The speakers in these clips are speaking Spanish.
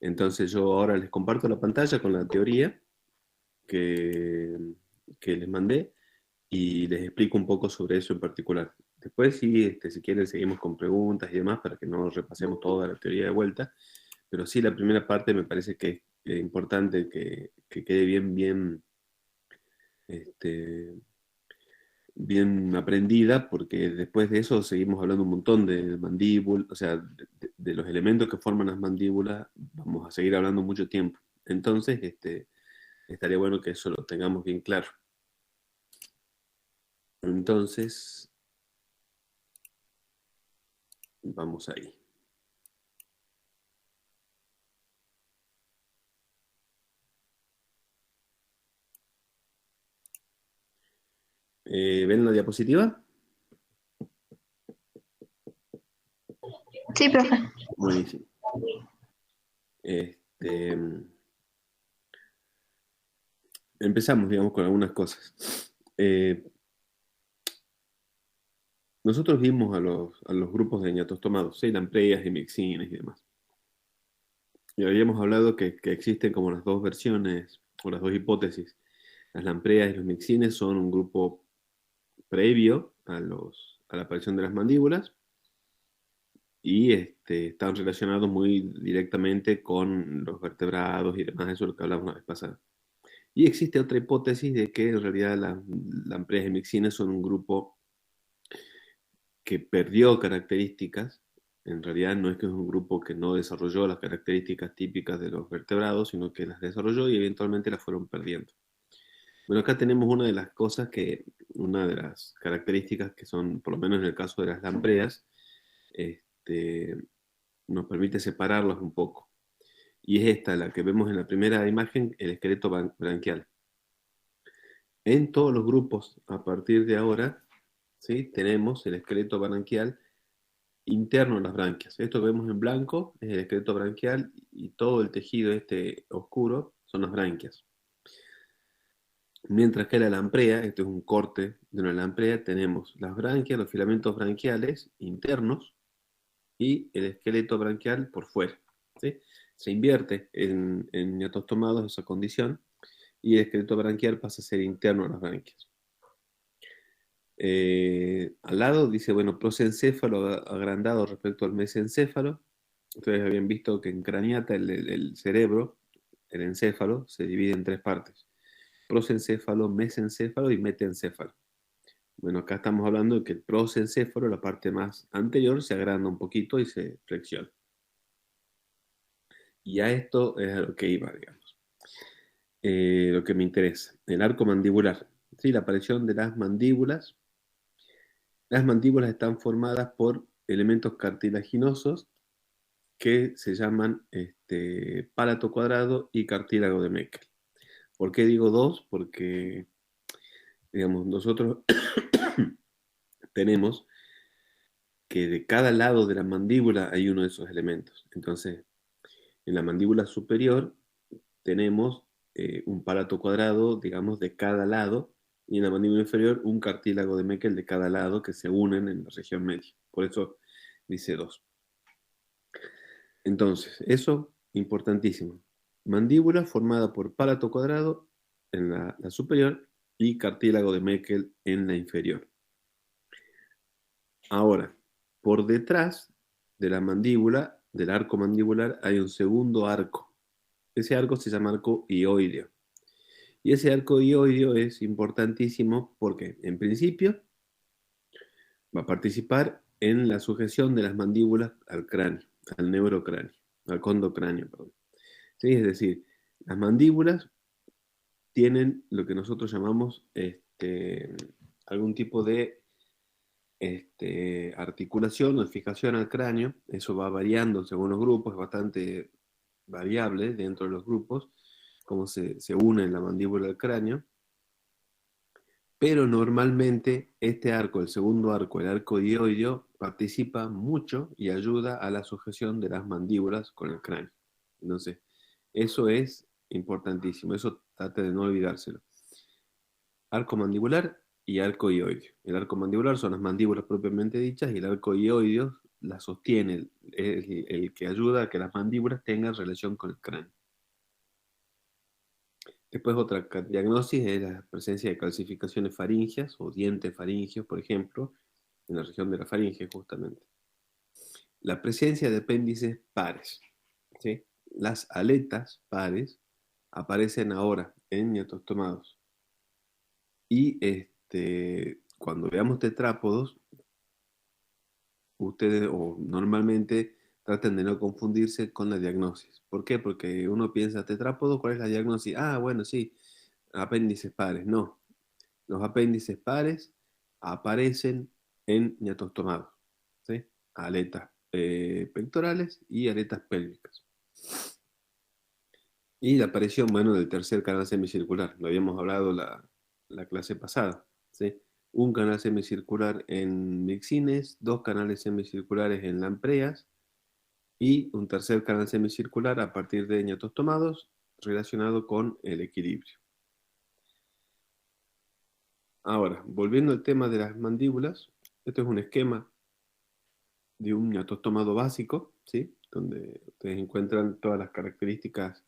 Entonces yo ahora les comparto la pantalla con la teoría que, que les mandé y les explico un poco sobre eso en particular. Después, sí, si quieren, seguimos con preguntas y demás para que no repasemos toda la teoría de vuelta. Pero sí, la primera parte me parece que es importante que quede este, bien aprendida, porque después de eso seguimos hablando un montón de mandíbula, o sea, de los elementos que forman las mandíbulas, vamos a seguir hablando mucho tiempo. Entonces, estaría bueno que eso lo tengamos bien claro. Entonces, vamos ahí. ¿Ven la diapositiva? Sí, profe. Buenísimo. Este, empezamos, digamos, con algunas cosas. Nosotros vimos a los grupos de ñatostomados, ¿sí? Lampreas, hemixines y demás. Y habíamos hablado que existen como las dos versiones o las dos hipótesis. Las lampreas y los mixines son un grupo previo a la aparición de las mandíbulas y están relacionados muy directamente con los vertebrados y demás, eso es lo que hablamos la vez pasada. Y existe otra hipótesis de que en realidad las lampreas y mixines son un grupo que perdió características. En realidad no es que es un grupo que no desarrolló las características típicas de los vertebrados, sino que las desarrolló y eventualmente las fueron perdiendo. Bueno, acá tenemos una de las cosas una de las características que son, por lo menos en el caso de las lampreas, este, nos permite separarlas un poco. Y es esta, la que vemos en la primera imagen, el esqueleto branquial. En todos los grupos, a partir de ahora, ¿sí? Tenemos el esqueleto branquial interno a las branquias. Esto que vemos en blanco es el esqueleto branquial y todo el tejido oscuro son las branquias. Mientras que la lamprea, esto es un corte de una lamprea, tenemos las branquias, los filamentos branquiales internos y el esqueleto branquial por fuera. ¿Sí? Se invierte en ñatostomados esa condición y el esqueleto branquial pasa a ser interno a las branquias. Al lado dice, bueno, prosencéfalo agrandado respecto al mesencéfalo. Ustedes habían visto que en craneata el cerebro, el encéfalo, se divide en tres partes. Prosencéfalo, mesencéfalo y metencéfalo. Bueno, acá estamos hablando de que el prosencéfalo, la parte más anterior, se agranda un poquito y se flexiona. Y a esto es a lo que iba, digamos. Lo que me interesa, el arco mandibular. ¿Sí? La aparición de las mandíbulas. Las mandíbulas están formadas por elementos cartilaginosos que se llaman palato cuadrado y cartílago de Meckel. ¿Por qué digo dos? Porque, digamos, nosotros tenemos que de cada lado de la mandíbula hay uno de esos elementos. Entonces, en la mandíbula superior tenemos un palato cuadrado, digamos, de cada lado, y en la mandíbula inferior un cartílago de Meckel de cada lado que se unen en la región media. Por eso dice dos. Entonces, eso importantísimo. Mandíbula formada por palato cuadrado en la superior y cartílago de Meckel en la inferior. Ahora, por detrás de la mandíbula, del arco mandibular, hay un segundo arco. Ese arco se llama arco hioideo. Y ese arco hioideo es importantísimo porque, en principio, va a participar en la sujeción de las mandíbulas al cráneo, al neurocráneo, al condocráneo, perdón. ¿Sí? Es decir, las mandíbulas tienen lo que nosotros llamamos algún tipo de articulación o fijación al cráneo. Eso va variando según los grupos, es bastante variable dentro de los grupos, cómo se une la mandíbula al cráneo. Pero normalmente este arco, el segundo arco, el arco dioideo, participa mucho y ayuda a la sujeción de las mandíbulas con el cráneo. Entonces, eso es importantísimo, eso trate de no olvidárselo. Arco mandibular y arco hioideo. El arco mandibular son las mandíbulas propiamente dichas y el arco hioideo la sostiene, el que ayuda a que las mandíbulas tengan relación con el cráneo. Después otra diagnosis es la presencia de calcificaciones faringias o dientes faringios, por ejemplo, en la región de la faringe justamente. La presencia de apéndices pares, ¿sí? Las aletas pares aparecen ahora en ñatostomados. Y cuando veamos tetrápodos, ustedes o normalmente traten de no confundirse con la diagnosis. ¿Por qué? Porque uno piensa, tetrápodo, ¿cuál es la diagnosis? Ah, bueno, sí, apéndices pares. No, los apéndices pares aparecen en ñatostomados, ¿sí? Aletas pectorales y aletas pélvicas. Y la aparición, bueno, del tercer canal semicircular, lo habíamos hablado la clase pasada, ¿sí? Un canal semicircular en mixines, dos canales semicirculares en lampreas y un tercer canal semicircular a partir de ñatostomados relacionado con el equilibrio. Ahora, volviendo al tema de las mandíbulas, este es un esquema de un ñatostomado básico, ¿sí? Donde ustedes encuentran todas las características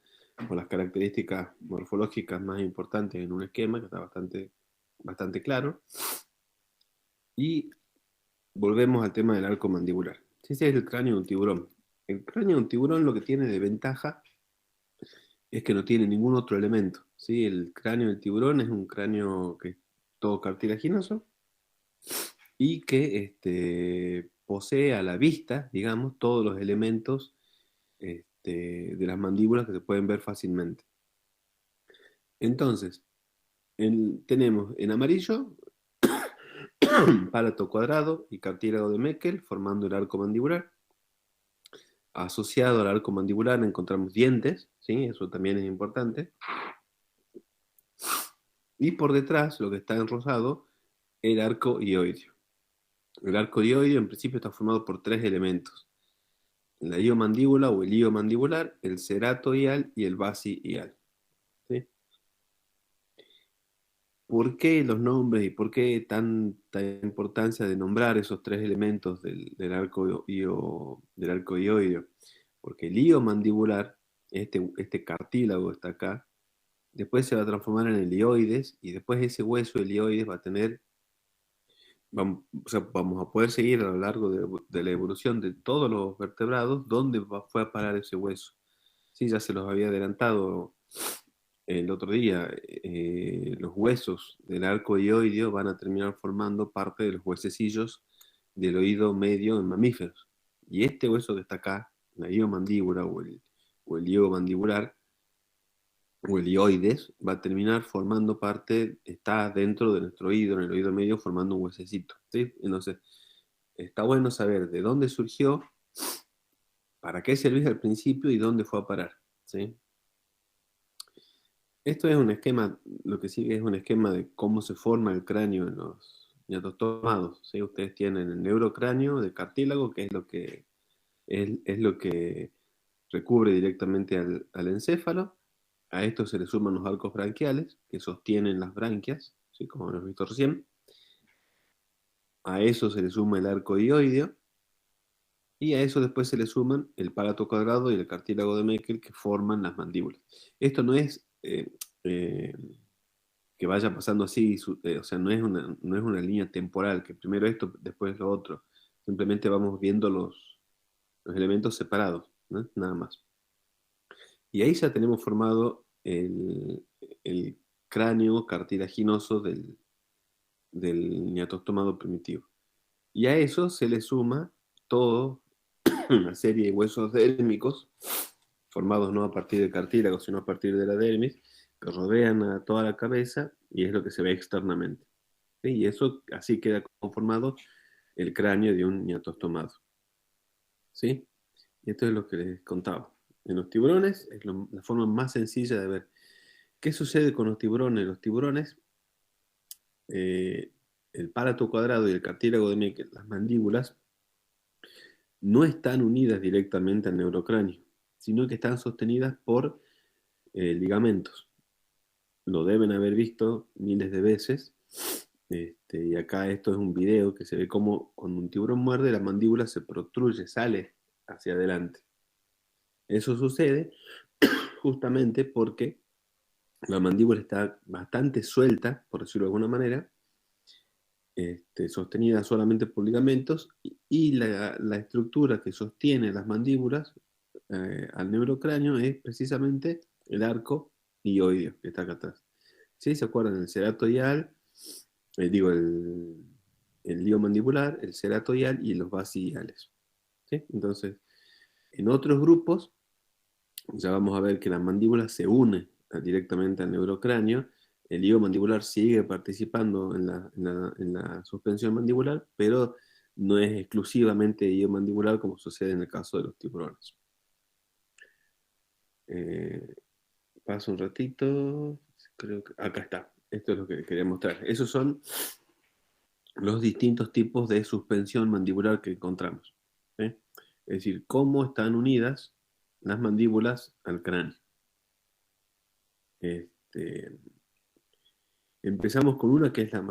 o las características morfológicas más importantes en un esquema que está bastante claro. Y volvemos al tema del arco mandibular. Ese es el cráneo de un tiburón. El cráneo de un tiburón lo que tiene de ventaja es que no tiene ningún otro elemento, ¿sí? El cráneo del tiburón es un cráneo que es todo cartilaginoso y que posee a la vista, digamos, todos los elementos de las mandíbulas que se pueden ver fácilmente. Entonces, tenemos en amarillo palato cuadrado y cartílago de Meckel formando el arco mandibular. Asociado al arco mandibular encontramos dientes, ¿sí? Eso también es importante. Y por detrás, lo que está en rosado, el arco hioideo. El arco hioideo en principio está formado por tres elementos: la hiomandíbula o el hilo mandibular, el cerato hial y el basi hial. ¿Sí? ¿Por qué los nombres y por qué tanta importancia de nombrar esos tres elementos del arco del arco hioideo? Porque el hilo mandibular, este cartílago está acá, después se va a transformar en el hioides y después ese hueso, el hioides, va a tener, o sea, vamos a poder seguir a lo largo de la evolución de todos los vertebrados dónde fue a parar ese hueso. Sí, ya se los había adelantado el otro día. Los huesos del arco hioideo van a terminar formando parte de los huesecillos del oído medio en mamíferos. Y este hueso que está acá, la hiomandíbula o el hilo mandibular, o el hioides, va a terminar formando parte, está dentro de nuestro oído, en el oído medio, formando un huesecito, ¿sí? Entonces, está bueno saber de dónde surgió, para qué servía al principio y dónde fue a parar, ¿sí? Esto es un esquema, lo que sigue es un esquema de cómo se forma el cráneo en los ñatostomados, ¿sí? Ustedes tienen el neurocráneo de cartílago, que es lo que recubre directamente al encéfalo. A esto se le suman los arcos branquiales, que sostienen las branquias, ¿sí? Como hemos visto recién. A eso se le suma el arco dioideo. Y a eso después se le suman el palato cuadrado y el cartílago de Meckel, que forman las mandíbulas. Esto no es eh, que vaya pasando así, o sea, no es una línea temporal, que primero esto, después lo otro. Simplemente vamos viendo los elementos separados, ¿no? Nada más. Y ahí ya tenemos formado el cráneo cartilaginoso del ñatostomado primitivo. Y a eso se le suma toda una serie de huesos dérmicos, formados no a partir del cartílago, sino a partir de la dermis, que rodean a toda la cabeza y es lo que se ve externamente. ¿Sí? Y eso así queda conformado el cráneo de un ñatostomado. ¿Sí? Y esto es lo que les contaba. En los tiburones es la forma más sencilla de ver. ¿Qué sucede con los tiburones? Los tiburones, eh, el palato cuadrado y el cartílago de Meckel, las mandíbulas, no están unidas directamente al neurocráneo, sino que están sostenidas por ligamentos. Lo deben haber visto miles de veces. Y acá esto es un video que se ve como cuando un tiburón muerde, la mandíbula se protruye, sale hacia adelante. Eso sucede justamente porque la mandíbula está bastante suelta, por decirlo de alguna manera, sostenida solamente por ligamentos, y la estructura que sostiene las mandíbulas al neurocráneo es precisamente el arco hioideo que está acá atrás. ¿Sí? ¿Se acuerdan? El ceratoial, el lío mandibular, el ceratoial y los basilares. ¿Sí? Entonces, en otros grupos, ya vamos a ver que la mandíbula se une directamente al neurocráneo. El higo mandibular sigue participando en la suspensión mandibular, pero no es exclusivamente higo mandibular como sucede en el caso de los tiburones. Eh, Paso un ratito. Creo que acá está. Esto es lo que quería mostrar. Esos son los distintos tipos de suspensión mandibular que encontramos. ¿Sí? Es decir, cómo están unidas las mandíbulas al cráneo. Este, Empezamos con una que es la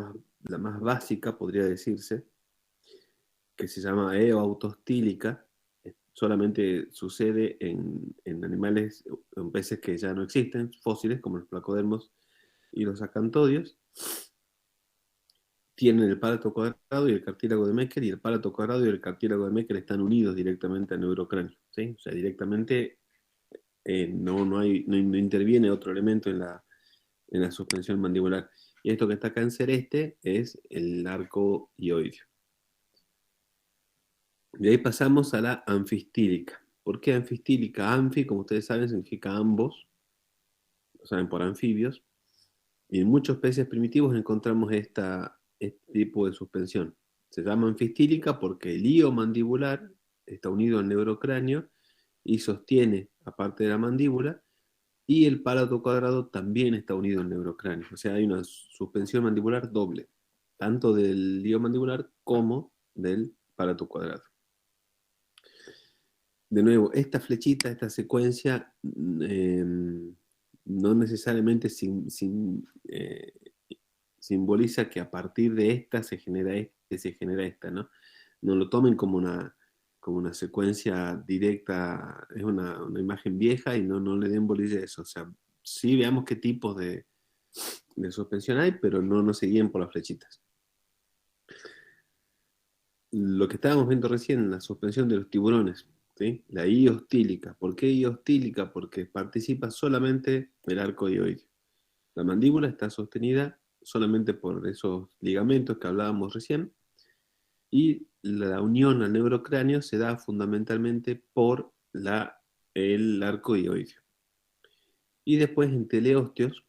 más básica, podría decirse, que se llama eoautostílica. Solamente sucede en animales, en peces que ya no existen, fósiles, como los placodermos y los acantodios. Tienen el palato cuadrado y el cartílago de Meckel, y el palato cuadrado y el cartílago de Meckel están unidos directamente al neurocráneo. ¿Sí? O sea, directamente no interviene otro elemento en la suspensión mandibular. Y esto que está acá en celeste es el arco hioideo. De ahí pasamos a la anfistílica. ¿Por qué anfistílica? Anfi, como ustedes saben, significa ambos, lo saben por anfibios. Y en muchos peces primitivos encontramos este tipo de suspensión. Se llama anfistílica porque el hilo mandibular está unido al neurocráneo y sostiene, aparte de la mandíbula, y el palato cuadrado también está unido al neurocráneo. O sea, hay una suspensión mandibular doble, tanto del hilo mandibular como del palato cuadrado. De nuevo, esta flechita, esta secuencia, no necesariamente simboliza que a partir de esta se genera esta, ¿no? No lo tomen como una secuencia directa, es una imagen vieja y no le den bolilla a eso. O sea, sí veamos qué tipos de suspensión hay, pero no se guíen por las flechitas. Lo que estábamos viendo recién, la suspensión de los tiburones, ¿sí? La iostílica. ¿Por qué iostílica? Porque participa solamente el arco hioideo. La mandíbula está sostenida solamente por esos ligamentos que hablábamos recién, y la unión al neurocráneo se da fundamentalmente por el arco hioideo. Y después en teleosteos,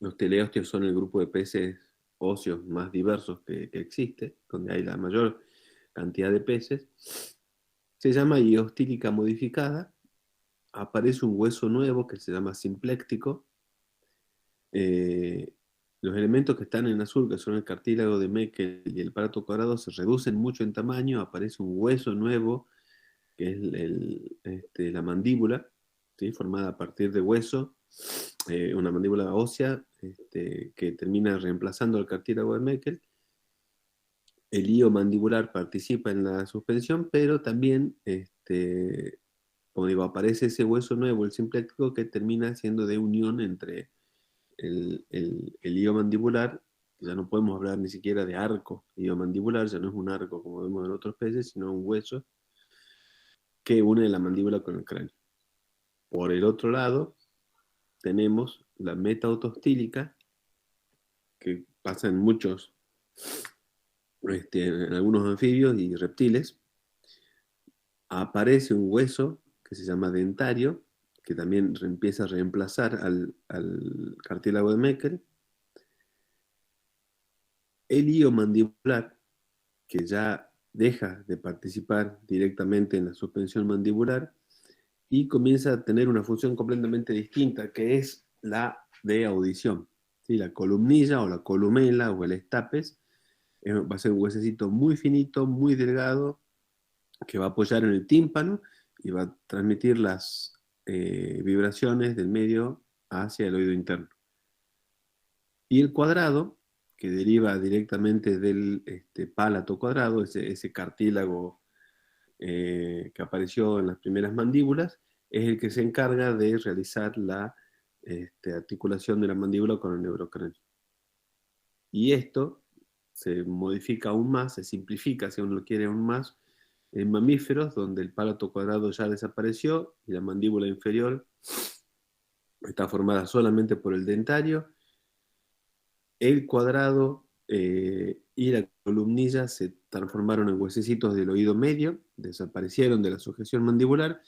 los teleosteos son el grupo de peces óseos más diversos que existe, donde hay la mayor cantidad de peces. Se llama iostílica modificada. Aparece un hueso nuevo que se llama simpléctico. Eh, los elementos que están en azul, que son el cartílago de Meckel y el palato cuadrado, se reducen mucho en tamaño. Aparece un hueso nuevo, que es la mandíbula, ¿sí? Formada a partir de hueso, una mandíbula ósea, que termina reemplazando al cartílago de Meckel. El hilo mandibular participa en la suspensión, pero también, como digo, aparece ese hueso nuevo, el simpléctico, que termina siendo de unión entre el hilo mandibular. Ya no podemos hablar ni siquiera de arco mandibular, ya no es un arco como vemos en otros peces, sino un hueso que une la mandíbula con el cráneo. Por el otro lado, tenemos la metaotostílica, que pasa en algunos anfibios y reptiles. Aparece un hueso que se llama dentario, que también empieza a reemplazar al cartílago de Meckel. El hilo mandibular, que ya deja de participar directamente en la suspensión mandibular y comienza a tener una función completamente distinta, que es la de audición. ¿Sí? La columnilla o la columela o el estapes va a ser un huesecito muy finito, muy delgado, que va a apoyar en el tímpano y va a transmitir las vibraciones del medio hacia el oído interno. Y el cuadrado que deriva directamente del pálato cuadrado, ese cartílago que apareció en las primeras mandíbulas, es el que se encarga de realizar la articulación de la mandíbula con el neurocráneo. Y esto se modifica aún más, se simplifica, si uno lo quiere, aún más en mamíferos, donde el pálato cuadrado ya desapareció y la mandíbula inferior está formada solamente por el dentario. El cuadrado y la columnilla se transformaron en huesecitos del oído medio, desaparecieron de la sujeción mandibular,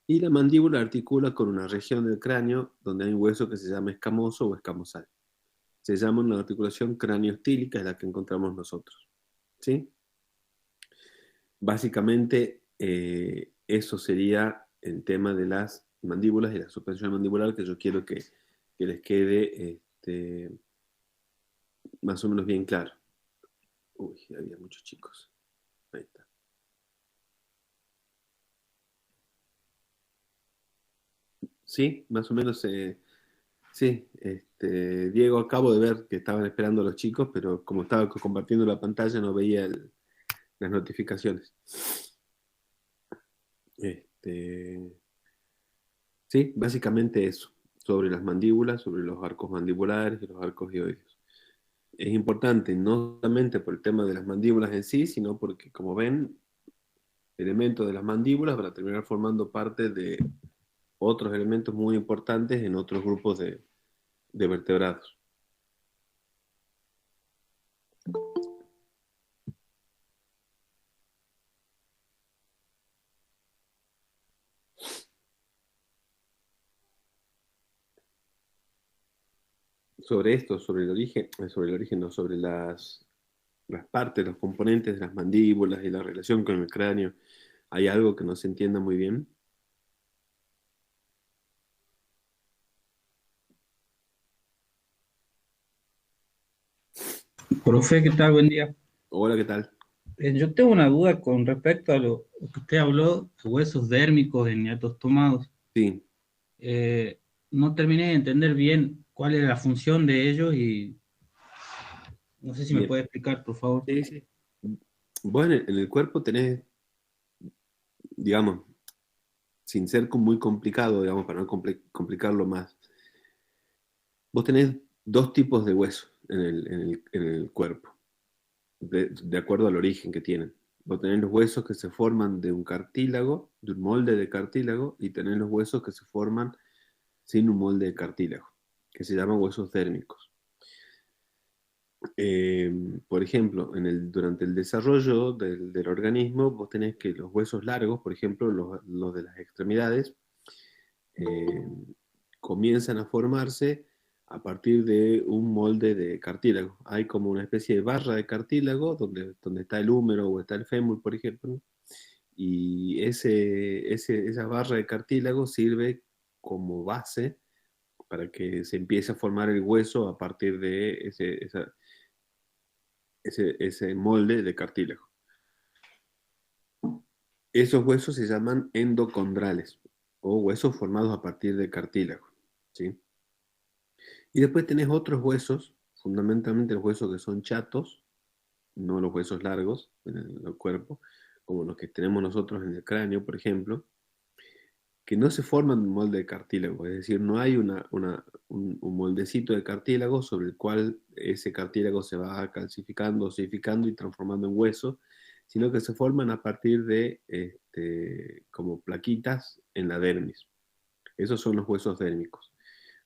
y la mandíbula articula con una región del cráneo donde hay un hueso que se llama escamoso o escamosal. Se llama una articulación craneoestílica, es la que encontramos nosotros. ¿Sí? Básicamente, eso sería el tema de las mandíbulas y la suspensión mandibular, que yo quiero que les quede más o menos bien claro. Uy, había muchos chicos. Ahí está. Sí, más o menos, sí. Diego, acabo de ver que estaban esperando a los chicos, pero como estaba compartiendo la pantalla no veía las notificaciones. Este, sí, básicamente eso, sobre las mandíbulas, sobre los arcos mandibulares y los arcos dioides. Es importante no solamente por el tema de las mandíbulas en sí, sino porque, como ven, elementos de las mandíbulas van a terminar formando parte de otros elementos muy importantes en otros grupos de vertebrados. Sobre esto, sobre el origen, no, sobre las partes, los componentes de las mandíbulas y la relación con el cráneo, ¿hay algo que no se entienda muy bien? Profe, ¿qué tal? Buen día. Hola, ¿qué tal? Yo tengo una duda con respecto a lo que usted habló de huesos dérmicos en nietos tomados. Sí, No terminé de entender bien cuál es la función de ellos y no sé si me bien. puede explicar, por favor. Sí, sí. Vos en el cuerpo tenés, digamos, sin ser muy complicado, digamos, para no complicarlo más, vos tenés dos tipos de huesos en el cuerpo, de acuerdo al origen que tienen. Vos tenés los huesos que se forman de un cartílago, de un molde de cartílago, y tenés los huesos que se forman sin un molde de cartílago, que se llaman huesos dérmicos. Eh, por ejemplo, durante el desarrollo del organismo, vos tenés que los huesos largos, por ejemplo, los de las extremidades, eh, comienzan a formarse a partir de un molde de cartílago. Hay como una especie de barra de cartílago donde está el húmero o está el fémur, por ejemplo, y esa barra de cartílago sirve como base para que se empiece a formar el hueso a partir de ese molde de cartílago. Esos huesos se llaman endocondrales o huesos formados a partir de cartílago, ¿sí? Y después tenés otros huesos, fundamentalmente los huesos que son chatos, no los huesos largos en el cuerpo, como los que tenemos nosotros en el cráneo, por ejemplo, que no se forman en molde de cartílago, es decir, no hay un moldecito de cartílago sobre el cual ese cartílago se va calcificando, osificando y transformando en hueso, sino que se forman a partir de como plaquitas en la dermis. Esos son los huesos dérmicos.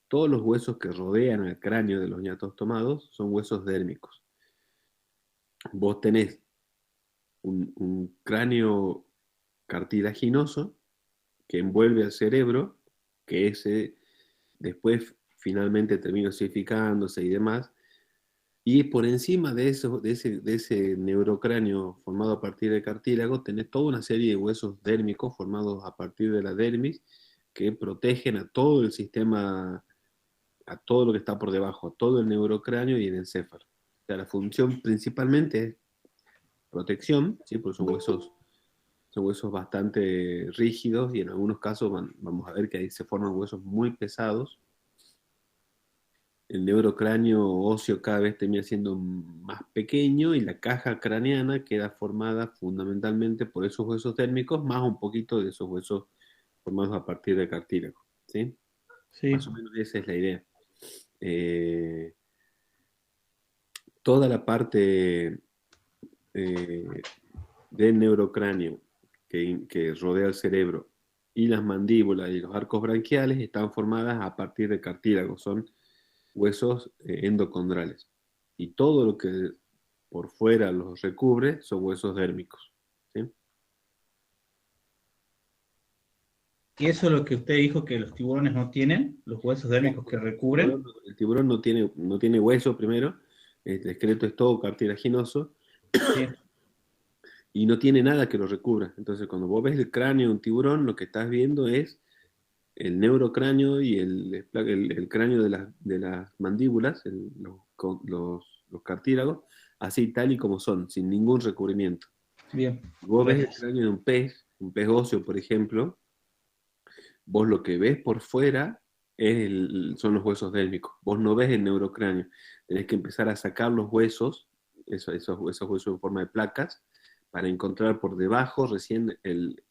Todos los huesos que rodean el cráneo de los ñatos tomados son huesos dérmicos. Vos tenés un cráneo cartilaginoso que envuelve al cerebro, que ese después finalmente termina osificándose y demás, y por encima de ese neurocráneo formado a partir de cartílago, tenés toda una serie de huesos dérmicos formados a partir de la dermis que protegen a todo el sistema, a todo lo que está por debajo, a todo el neurocráneo y el encéfalo. O sea, la función principalmente es protección, ¿sí? Porque son huesos bastante rígidos y en algunos casos vamos a ver que ahí se forman huesos muy pesados el neurocráneo óseo cada vez termina siendo más pequeño y la caja craneana queda formada fundamentalmente por esos huesos térmicos más un poquito de esos huesos formados a partir de cartílago, ¿sí? Más Sí, o menos esa es la idea. Eh, Toda la parte eh, del neurocráneo que rodea el cerebro y las mandíbulas y los arcos branquiales están formadas a partir de cartílagos, son huesos endocondrales. Y todo lo que por fuera los recubre son huesos dérmicos. ¿Sí? y eso es lo que usted dijo que los tiburones no tienen, los huesos dérmicos que recubren. El tiburón no tiene hueso primero, el esqueleto es todo cartilaginoso Sí, y no tiene nada que lo recubra. Entonces, cuando vos ves el cráneo de un tiburón, lo que estás viendo es el neurocráneo y el cráneo de las mandíbulas, los cartílagos, así tal y como son, sin ningún recubrimiento. bien, Vos ves el gracias. cráneo de un pez óseo, por ejemplo, vos lo que ves por fuera son los huesos délmicos. Vos no ves el neurocráneo. Tenés que empezar a sacar los huesos, esos huesos en forma de placas, para encontrar por debajo recién el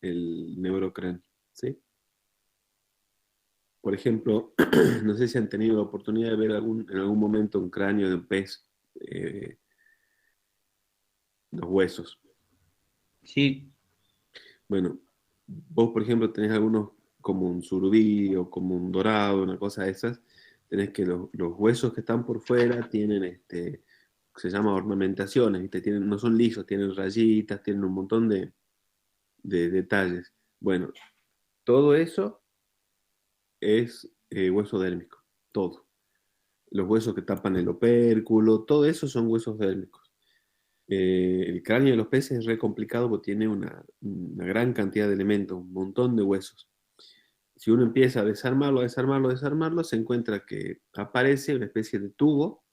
neurocráneo. ¿Sí? Por ejemplo, no sé si han tenido la oportunidad de ver en algún momento un cráneo de un pez, eh, los huesos. Sí, Bueno, vos, por ejemplo, tenés algunos como un surubí o como un dorado, una cosa de esas, tenés que los huesos que están por fuera tienen, se llama ornamentaciones, ¿viste? No son lisos, tienen rayitas, tienen un montón de detalles. Bueno, todo eso es hueso dérmico, todo. Los huesos que tapan el opérculo, todo eso son huesos dérmicos. El cráneo de los peces es re complicado porque tiene una gran cantidad de elementos, un montón de huesos. Si uno empieza a desarmarlo, a desarmarlo, a desarmarlo, se encuentra que aparece una especie de tubo,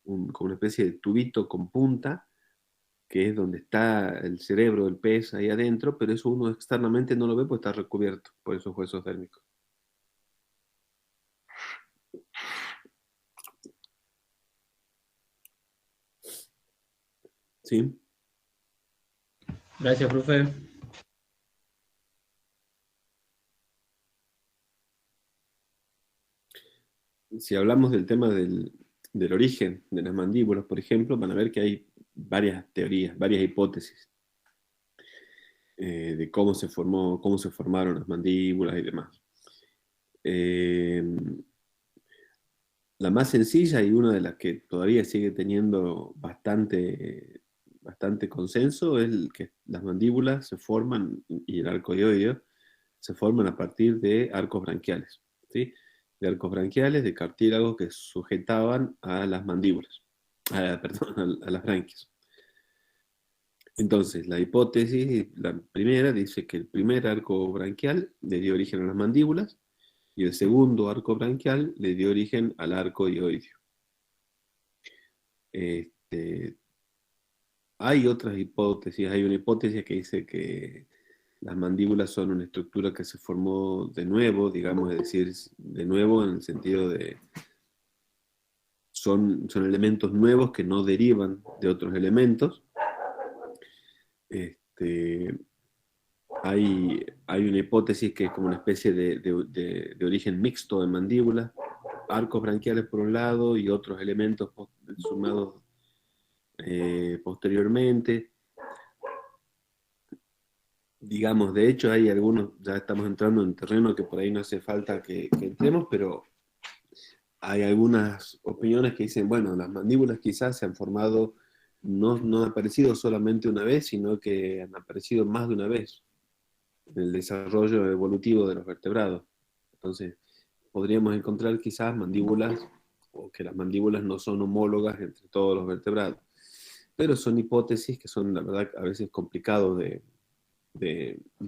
como una especie de tubito con punta, que es donde está el cerebro del pez ahí adentro, pero eso uno externamente no lo ve porque está recubierto por esos huesos térmicos. ¿Sí? gracias, profe. Si hablamos del tema del origen de las mandíbulas, por ejemplo, van a ver que hay varias teorías, varias hipótesis de cómo se formaron las mandíbulas y demás. Eh, la más sencilla y una de las que todavía sigue teniendo bastante consenso es que las mandíbulas se forman y el arco ioideo se forman a partir de arcos branquiales, ¿sí? De arcos branquiales, de cartílagos que sujetaban a las mandíbulas, perdón, a las branquias. Entonces, la hipótesis, la primera, dice que el primer arco branquial le dio origen a las mandíbulas y el segundo arco branquial le dio origen al arco dioideo. Este, hay otras hipótesis, hay una hipótesis que dice que las mandíbulas son una estructura que se formó de nuevo, digamos, es decir, de nuevo en el sentido de son elementos nuevos que no derivan de otros elementos. Este, hay una hipótesis que es como una especie de origen mixto de mandíbulas, arcos branquiales por un lado y otros elementos sumados posteriormente. Digamos, de hecho hay algunos, ya estamos entrando en terreno que por ahí no hace falta que entremos, pero hay algunas opiniones que dicen, bueno, las mandíbulas quizás se han formado, no han aparecido solamente una vez, sino que han aparecido más de una vez en el desarrollo evolutivo de los vertebrados. Entonces, podríamos encontrar quizás mandíbulas, o que las mandíbulas no son homólogas entre todos los vertebrados. Pero son hipótesis que son, la verdad, a veces complicados de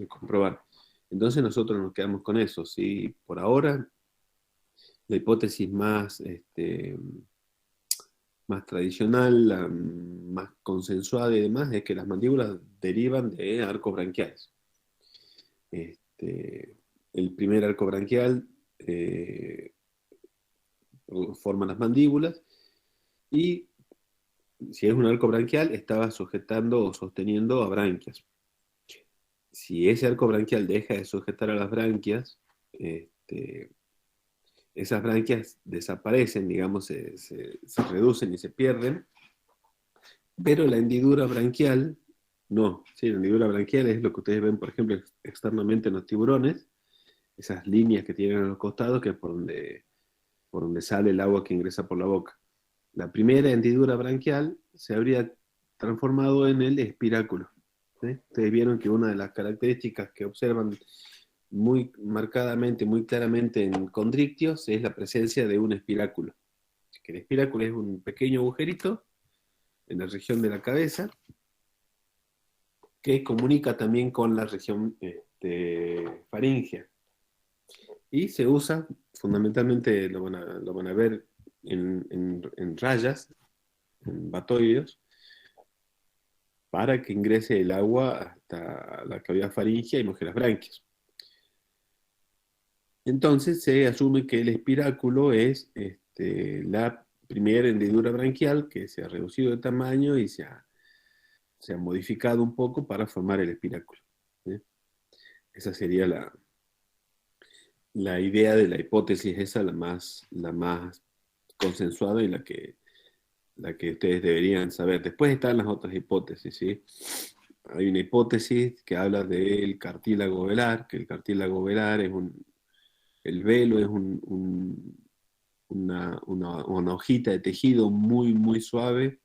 comprobar. Entonces nosotros nos quedamos con eso. ¿Sí? Por ahora, la hipótesis más tradicional, la más consensuada y demás, es que las mandíbulas derivan de arcos branquiales. Este, el primer arco branquial forman las mandíbulas, y si es un arco branquial, estaba sujetando o sosteniendo a branquias. Si ese arco branquial deja de sujetar a las branquias, este, esas branquias desaparecen, digamos, se reducen y se pierden, pero la hendidura branquial no. Sí, la hendidura branquial es lo que ustedes ven, por ejemplo, externamente en los tiburones, esas líneas que tienen a los costados, que es por donde sale el agua que ingresa por la boca. La primera hendidura branquial se habría transformado en el espiráculo. ¿Sí? Ustedes vieron que una de las características que observan muy marcadamente, muy claramente en condrictios es la presencia de un espiráculo. Que el espiráculo es un pequeño agujerito en la región de la cabeza que comunica también con la región faríngea. Y se usa, fundamentalmente, lo van a ver en rayas, en batoideos, para que ingrese el agua hasta la cavidad faríngea y moje las branquias. Entonces se asume que el espiráculo es la primera hendidura branquial que se ha reducido de tamaño y se ha modificado un poco para formar el espiráculo. ¿Sí? Esa sería la idea de la hipótesis, esa la más consensuada y la que ustedes deberían saber. Después están las otras hipótesis, ¿sí? Hay una hipótesis que habla del cartílago velar, que el cartílago velar es el velo es una hojita de tejido muy, muy suave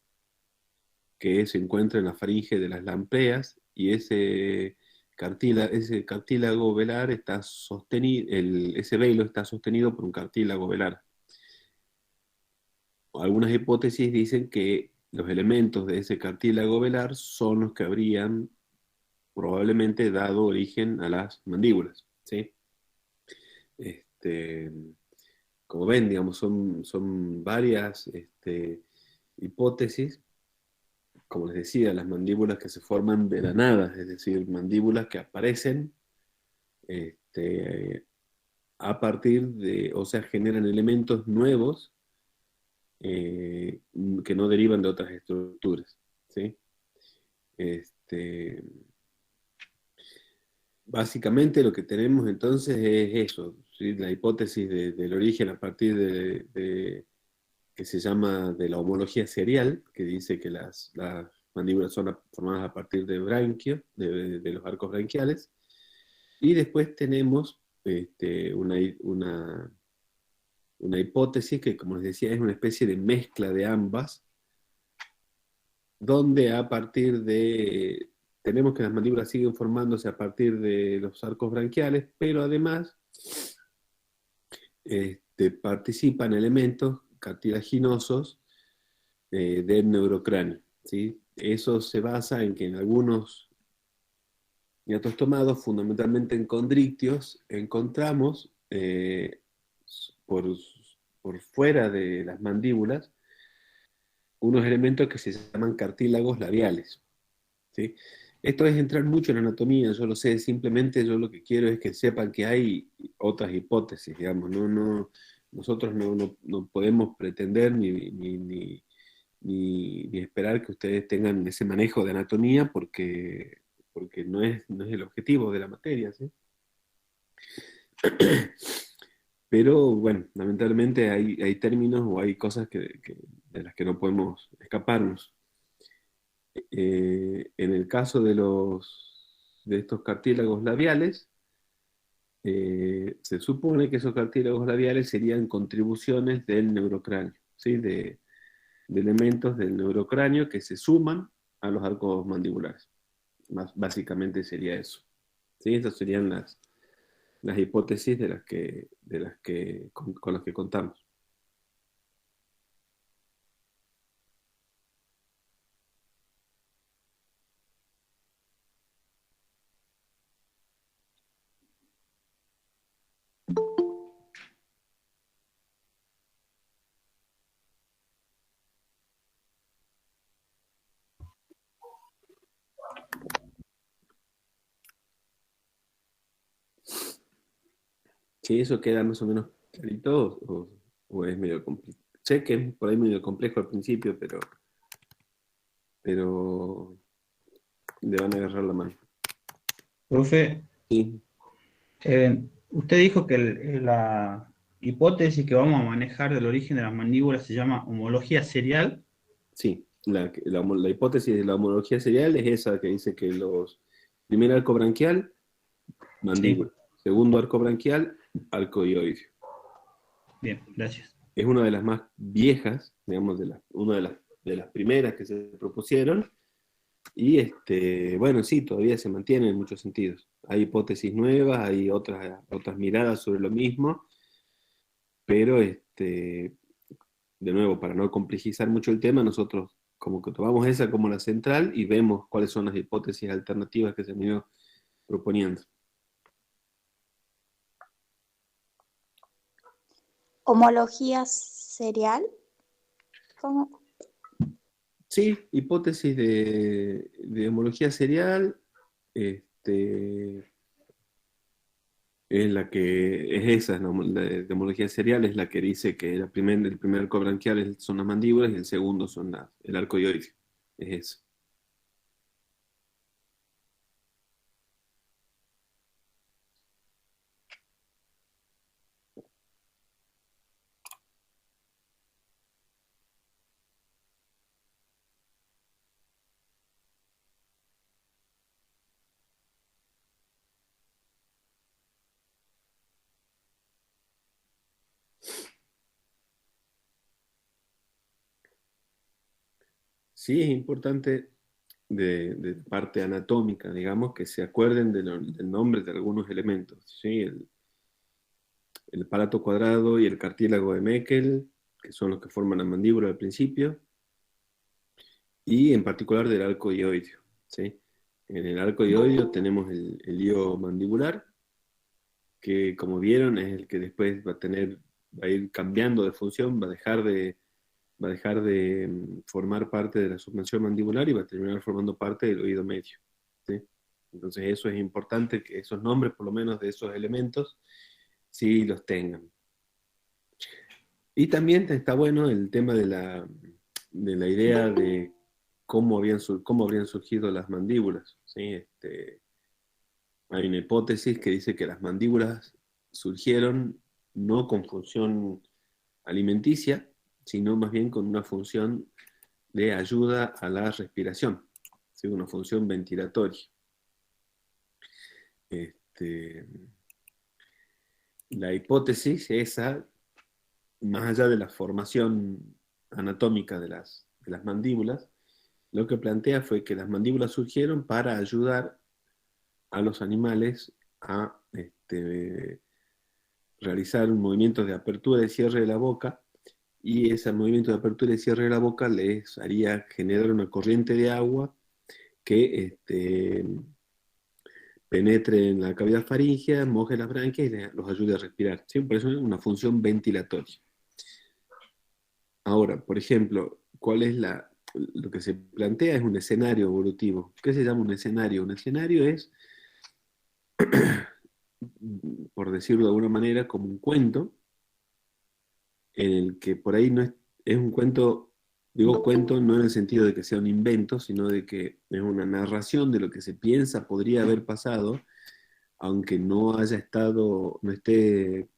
que se encuentra en la faringe de las lampreas, y ese cartílago velar está sostenido, ese velo está sostenido por un cartílago velar. Algunas hipótesis dicen que los elementos de ese cartílago velar son los que habrían probablemente dado origen a las mandíbulas, ¿sí? Este, como ven, digamos, son varias hipótesis. Como les decía, las mandíbulas que se forman de la nada, es decir, mandíbulas que aparecen este, a partir de, o sea, generan elementos nuevos eh, que no derivan de otras estructuras, ¿sí? Este, Básicamente lo que tenemos entonces es eso, ¿sí? La hipótesis del origen a partir que se llama de la homología serial, que dice que las mandíbulas son formadas a partir de branquios, de los arcos branquiales, y después tenemos una hipótesis que, como les decía, es una especie de mezcla de ambas, donde a partir tenemos que las mandíbulas siguen formándose a partir de los arcos branquiales, pero además participan elementos cartilaginosos del neurocráneo, ¿sí? Eso se basa en que en algunos ñatos tomados, fundamentalmente en condrictios, encontramos por, por fuera de las mandíbulas unos elementos que se llaman cartílagos labiales, ¿sí? Esto es entrar mucho en anatomía, yo lo sé, simplemente yo lo que quiero es que sepan que hay otras hipótesis, digamos, nosotros no podemos pretender ni esperar que ustedes tengan ese manejo de anatomía porque no es el objetivo de la materia, ¿sí? Pero bueno, lamentablemente hay términos o hay cosas de las que no podemos escaparnos. En el caso de estos cartílagos labiales, se supone que esos cartílagos labiales serían contribuciones del neurocráneo, ¿sí? De elementos del neurocráneo que se suman a los arcos mandibulares. Básicamente sería eso. ¿Sí? Estas serían las hipótesis con las que contamos. ¿Sí? ¿Eso queda más o menos clarito? o es medio complejo. Sé que es por ahí medio complejo al principio, pero le van a agarrar la mano. Profe, Sí, usted dijo que la hipótesis que vamos a manejar del origen de las mandíbulas se llama homología serial. sí. La hipótesis de la homología serial es esa que dice que primer arco branquial, Sí, mandíbula. Segundo arco branquial, arco dioides. bien, gracias. Es una de las más viejas, digamos, una de las primeras que se propusieron. Y bueno, sí, todavía se mantiene en muchos sentidos. Hay hipótesis nuevas, hay otras miradas sobre lo mismo, pero de nuevo, para no complejizar mucho el tema, nosotros como que tomamos esa como la central y vemos cuáles son las hipótesis alternativas que se han ido proponiendo. Homología serial. ¿Cómo? Sí, hipótesis de homología serial, este, es la que es esa, ¿no? La de homología serial es la que dice que el primer arco branquial son las mandíbulas y el segundo son el arco dioides. Es eso. Sí, es importante de parte anatómica, digamos, que se acuerden del nombre de algunos elementos. ¿Sí? El palato cuadrado y el cartílago de Meckel, que son los que forman la mandíbula al principio, y en particular del arco dioideo. ¿Sí? En el arco dioideo tenemos el hilo mandibular, que como vieron es el que después va a ir cambiando de función, va a dejar de formar parte de la suspensión mandibular y va a terminar formando parte del oído medio. ¿Sí? Entonces eso es importante, que esos nombres, por lo menos de esos elementos, sí los tengan. Y también está bueno el tema de la idea de cómo habrían surgido las mandíbulas. ¿Sí? Hay una hipótesis que dice que las mandíbulas surgieron no con función alimenticia, sino más bien con una función de ayuda a la respiración, ¿sí? Una función ventilatoria. Este, la hipótesis esa, más allá de la formación anatómica de las mandíbulas, lo que plantea fue que las mandíbulas surgieron para ayudar a los animales a realizar un movimiento de apertura y cierre de la boca, y ese movimiento de apertura y cierre de la boca les haría generar una corriente de agua que penetre en la cavidad faríngea, moje las branquias y los ayude a respirar. ¿Sí? Por eso es una función ventilatoria. Ahora, por ejemplo, lo que se plantea es un escenario evolutivo. ¿Qué se llama un escenario? Un escenario es, por decirlo de alguna manera, como un cuento en el que por ahí no es un cuento, digo cuento no en el sentido de que sea un invento, sino de que es una narración de lo que se piensa podría haber pasado, aunque no esté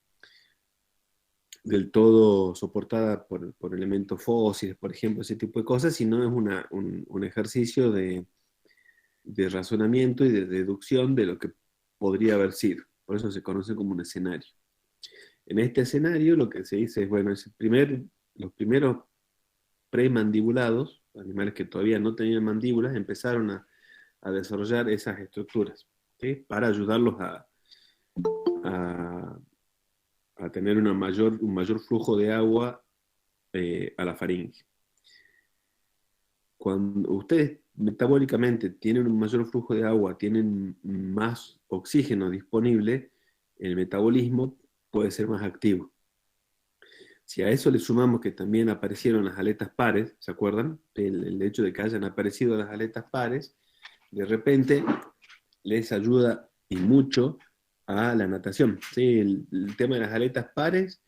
del todo soportada por elementos fósiles, por ejemplo, ese tipo de cosas, sino es un ejercicio de razonamiento y de deducción de lo que podría haber sido. Por eso se conoce como un escenario. En este escenario lo que se dice es, bueno, los primeros premandibulados, animales que todavía no tenían mandíbulas, empezaron a desarrollar esas estructuras, ¿sí? Para ayudarlos a, a tener un mayor flujo de agua a la faringe. Cuando ustedes metabólicamente tienen un mayor flujo de agua, tienen más oxígeno disponible, el metabolismo puede ser más activo. Si a eso le sumamos que también aparecieron las aletas pares, ¿se acuerdan? El hecho de que hayan aparecido las aletas pares, de repente les ayuda y mucho a la natación. ¿Sí? El tema de las aletas pares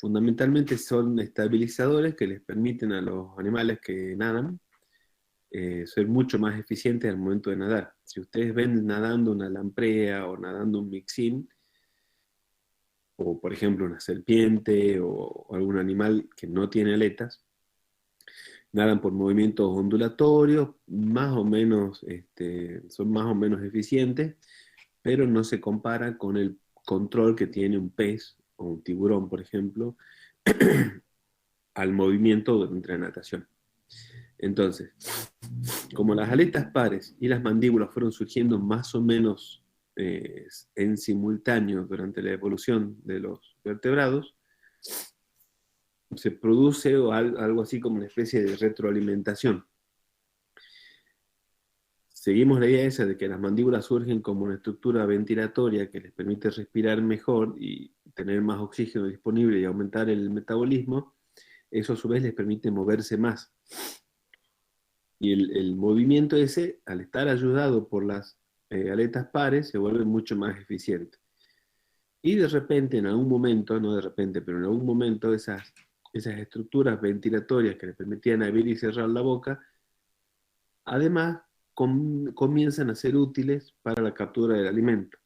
Fundamentalmente son estabilizadores que les permiten a los animales que nadan ser mucho más eficientes al momento de nadar. Si ustedes ven nadando una lamprea o nadando un mixín, o por ejemplo una serpiente o algún animal que no tiene aletas, nadan por movimientos ondulatorios, más o menos, son más o menos eficientes, pero no se compara con el control que tiene un pez o un tiburón, por ejemplo, al movimiento durante la natación. Entonces, como las aletas pares y las mandíbulas fueron surgiendo más o menos en simultáneo durante la evolución de los vertebrados, se produce algo así como una especie de retroalimentación. Seguimos la idea esa de que las mandíbulas surgen como una estructura ventilatoria que les permite respirar mejor y tener más oxígeno disponible y aumentar el metabolismo. Eso a su vez les permite moverse más. Y el movimiento ese, al estar ayudado por las aletas pares, se vuelve mucho más eficiente. Y de repente, en algún momento, no de repente, pero en algún momento, esas estructuras ventilatorias que les permitían abrir y cerrar la boca, además comienzan a ser útiles para la captura del alimento.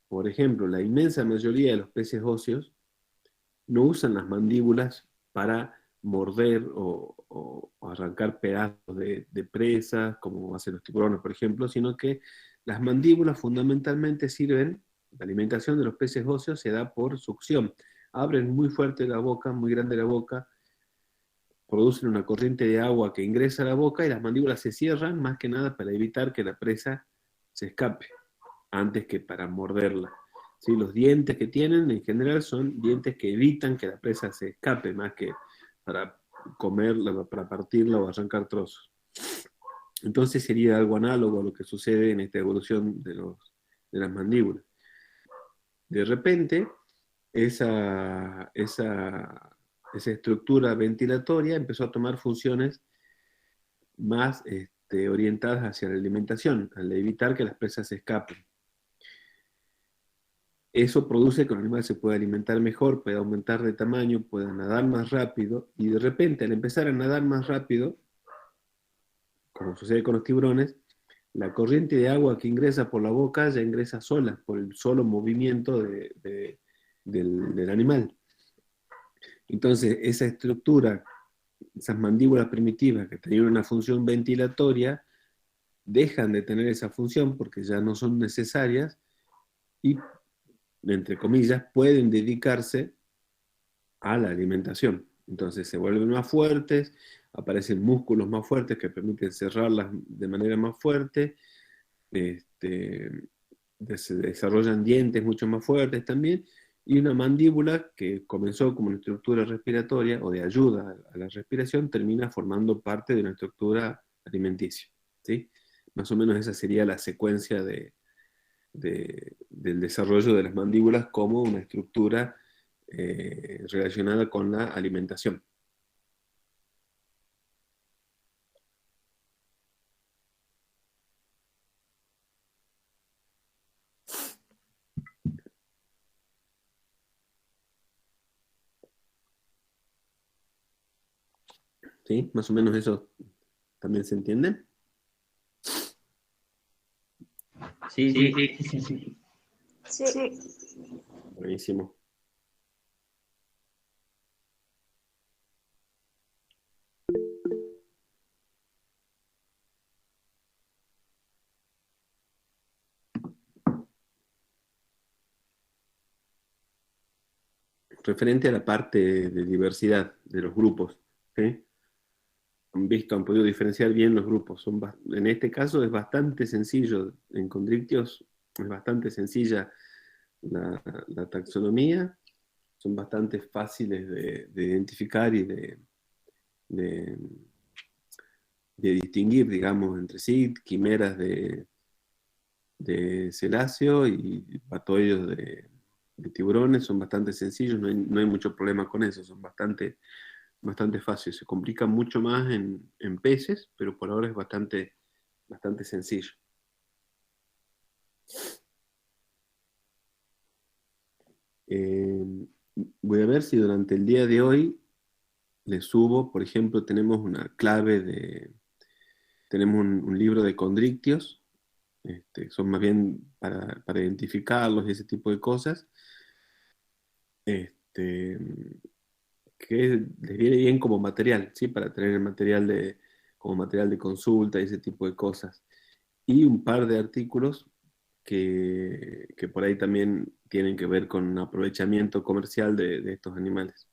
Por ejemplo, la inmensa mayoría de los peces óseos no usan las mandíbulas para morder o arrancar pedazos de presas, como hacen los tiburones, por ejemplo, sino que las mandíbulas fundamentalmente sirven, la alimentación de los peces óseos se da por succión. Abren muy fuerte la boca, muy grande la boca, producen una corriente de agua que ingresa a la boca y las mandíbulas se cierran más que nada para evitar que la presa se escape, antes que para morderla. ¿Sí? Los dientes que tienen en general son dientes que evitan que la presa se escape, más que para comerla, para partirla o arrancar trozos. Entonces sería algo análogo a lo que sucede en esta evolución de las mandíbulas. De repente, esa estructura ventilatoria empezó a tomar funciones más orientadas hacia la alimentación, al evitar que las presas se escapen. Eso produce que el animal se pueda alimentar mejor, pueda aumentar de tamaño, pueda nadar más rápido, y de repente, al empezar a nadar más rápido, como sucede con los tiburones, la corriente de agua que ingresa por la boca ya ingresa sola, por el solo movimiento del animal. Entonces, esa estructura, esas mandíbulas primitivas que tenían una función ventilatoria, dejan de tener esa función porque ya no son necesarias y, entre comillas, pueden dedicarse a la alimentación. Entonces se vuelven más fuertes, aparecen músculos más fuertes que permiten cerrarlas de manera más fuerte, se desarrollan dientes mucho más fuertes también, y una mandíbula que comenzó como una estructura respiratoria o de ayuda a la respiración, termina formando parte de una estructura alimenticia. ¿Sí? Más o menos esa sería la secuencia del desarrollo de las mandíbulas como una estructura relacionada con la alimentación. ¿Sí? Más o menos eso también se entiende. Sí, sí, sí, sí. Sí. Buenísimo. Referente a la parte de diversidad de los grupos, ¿sí? Han podido diferenciar bien los grupos. En este caso es bastante sencillo, en Chondrichthyos es bastante sencilla la taxonomía, son bastante fáciles de identificar y de, de distinguir, digamos, entre sí, quimeras de celáceo y patoides de tiburones, son bastante sencillos, no hay mucho problema con eso, son bastante fáciles. Se complica mucho más en peces, pero por ahora es bastante sencillo. Voy a ver si durante el día de hoy le subo, por ejemplo, tenemos una clave tenemos un libro de condrictios, son más bien para identificarlos y ese tipo de cosas, este, que les viene bien como material, ¿sí? Para tener el material como material de consulta y ese tipo de cosas. Y un par de artículos que por ahí también tienen que ver con aprovechamiento comercial de estos animales.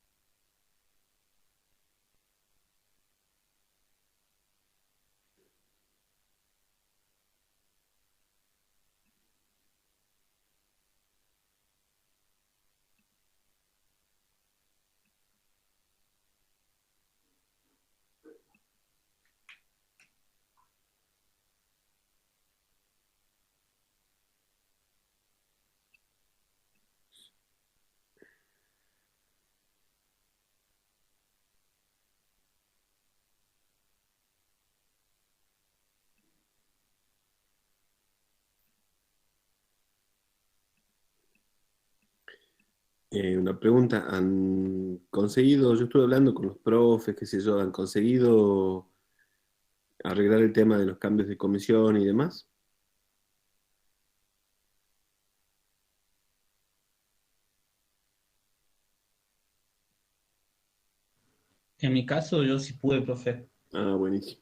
Una pregunta, ¿han conseguido, yo estuve hablando con los profes, qué sé yo, ¿han conseguido arreglar el tema de los cambios de comisión y demás? En mi caso, yo sí pude, profe. Ah, buenísimo,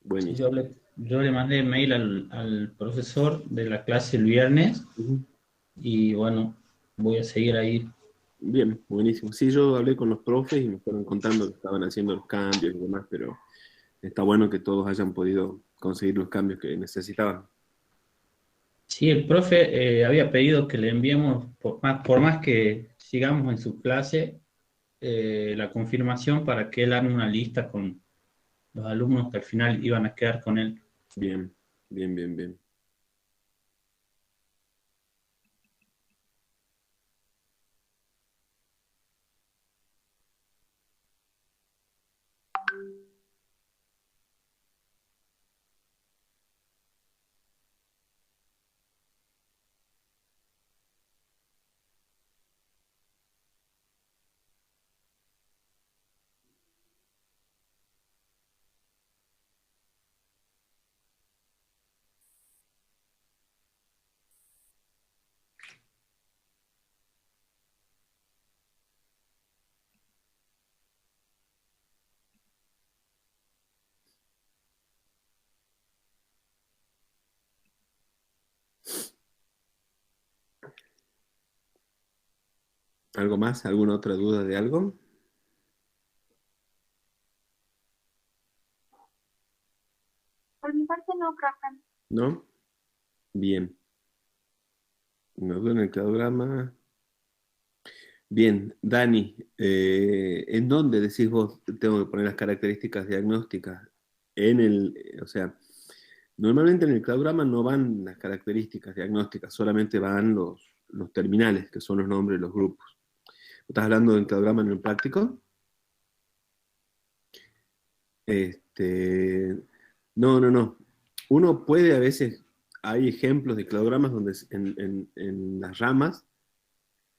Sí, buenísimo. yo le mandé mail al profesor de la clase el viernes Ujú. y bueno, voy a seguir ahí. Bien, buenísimo. Sí, yo hablé con los profes y me fueron contando que estaban haciendo los cambios y demás, pero está bueno que todos hayan podido conseguir los cambios que necesitaban. Sí, el profe había pedido que le enviemos, por más que sigamos en su clase, la confirmación para que él haga una lista con los alumnos que al final iban a quedar con él. Bien, bien, bien, bien. ¿Algo más? ¿Alguna otra duda de algo? Por mi parte no, profe. ¿No? Bien. Una duda en el cladograma. Bien, Dani, ¿en dónde decís vos tengo que poner las características diagnósticas? O sea, normalmente en el cladograma no van las características diagnósticas, solamente van los terminales, que son los nombres de los grupos. ¿Estás hablando del cladograma en el práctico? Este, no, no, no. Uno puede a veces, hay ejemplos de cladogramas donde en las ramas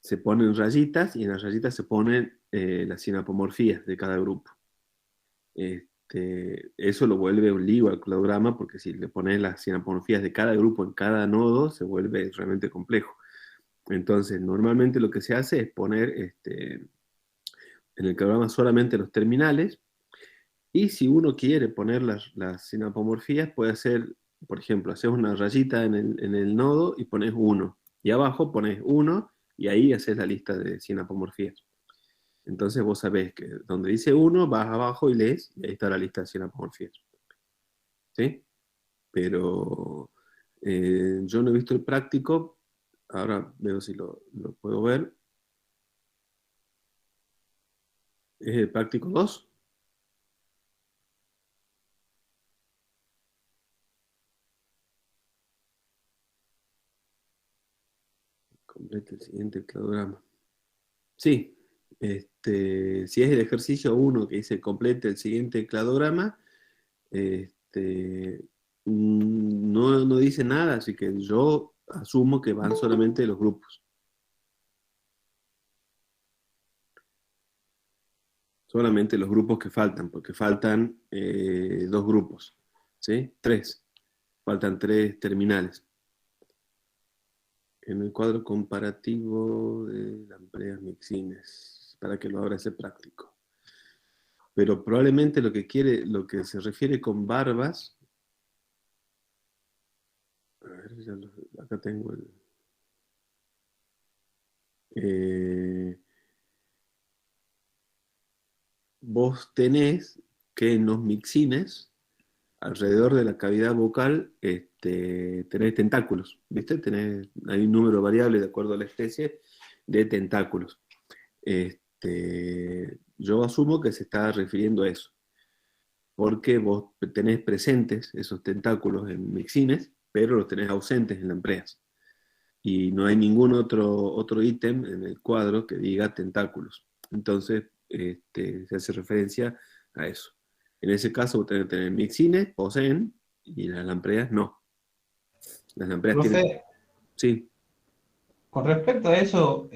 se ponen rayitas y en las rayitas se ponen las sinapomorfías de cada grupo. Eso lo vuelve un lío al cladograma porque si le pones las sinapomorfías de cada grupo en cada nodo se vuelve realmente complejo. Entonces, normalmente lo que se hace es poner en el cladograma solamente los terminales y si uno quiere poner las sinapomorfías puede hacer, por ejemplo, haces una rayita en el nodo y pones uno y abajo pones uno y ahí haces la lista de sinapomorfías. Entonces vos sabés que donde dice uno, vas abajo y lees, y ahí está la lista de sinapomorfías. ¿Sí? Pero yo no he visto el práctico, ahora veo si lo puedo ver. ¿Es el práctico 2? Completa el siguiente cladograma. Sí, si es el ejercicio uno que dice complete el siguiente cladograma, este, no dice nada, así que yo asumo que van solamente los grupos. solamente los grupos que faltan, porque faltan dos grupos, ¿sí? Tres. Faltan tres terminales. En el cuadro comparativo de Lampreas Mixines, para que lo abra ese práctico. Pero probablemente lo que quiere, lo que se refiere con barbas, a ver, acá tengo el... vos tenés que en los mixines, alrededor de la cavidad vocal, tenés tentáculos, ¿viste? Hay un número variable de acuerdo a la especie de tentáculos. Yo asumo que se está refiriendo a eso, porque vos tenés presentes esos tentáculos en mixines, pero los tenés ausentes en lampreas. Y no hay ningún otro ítem en el cuadro que diga tentáculos. Entonces, se hace referencia a eso. En ese caso, vos tenés que tener mixines, poseen, y las lampreas no. Las lampreas tienen... Profe, Sí. con respecto a eso,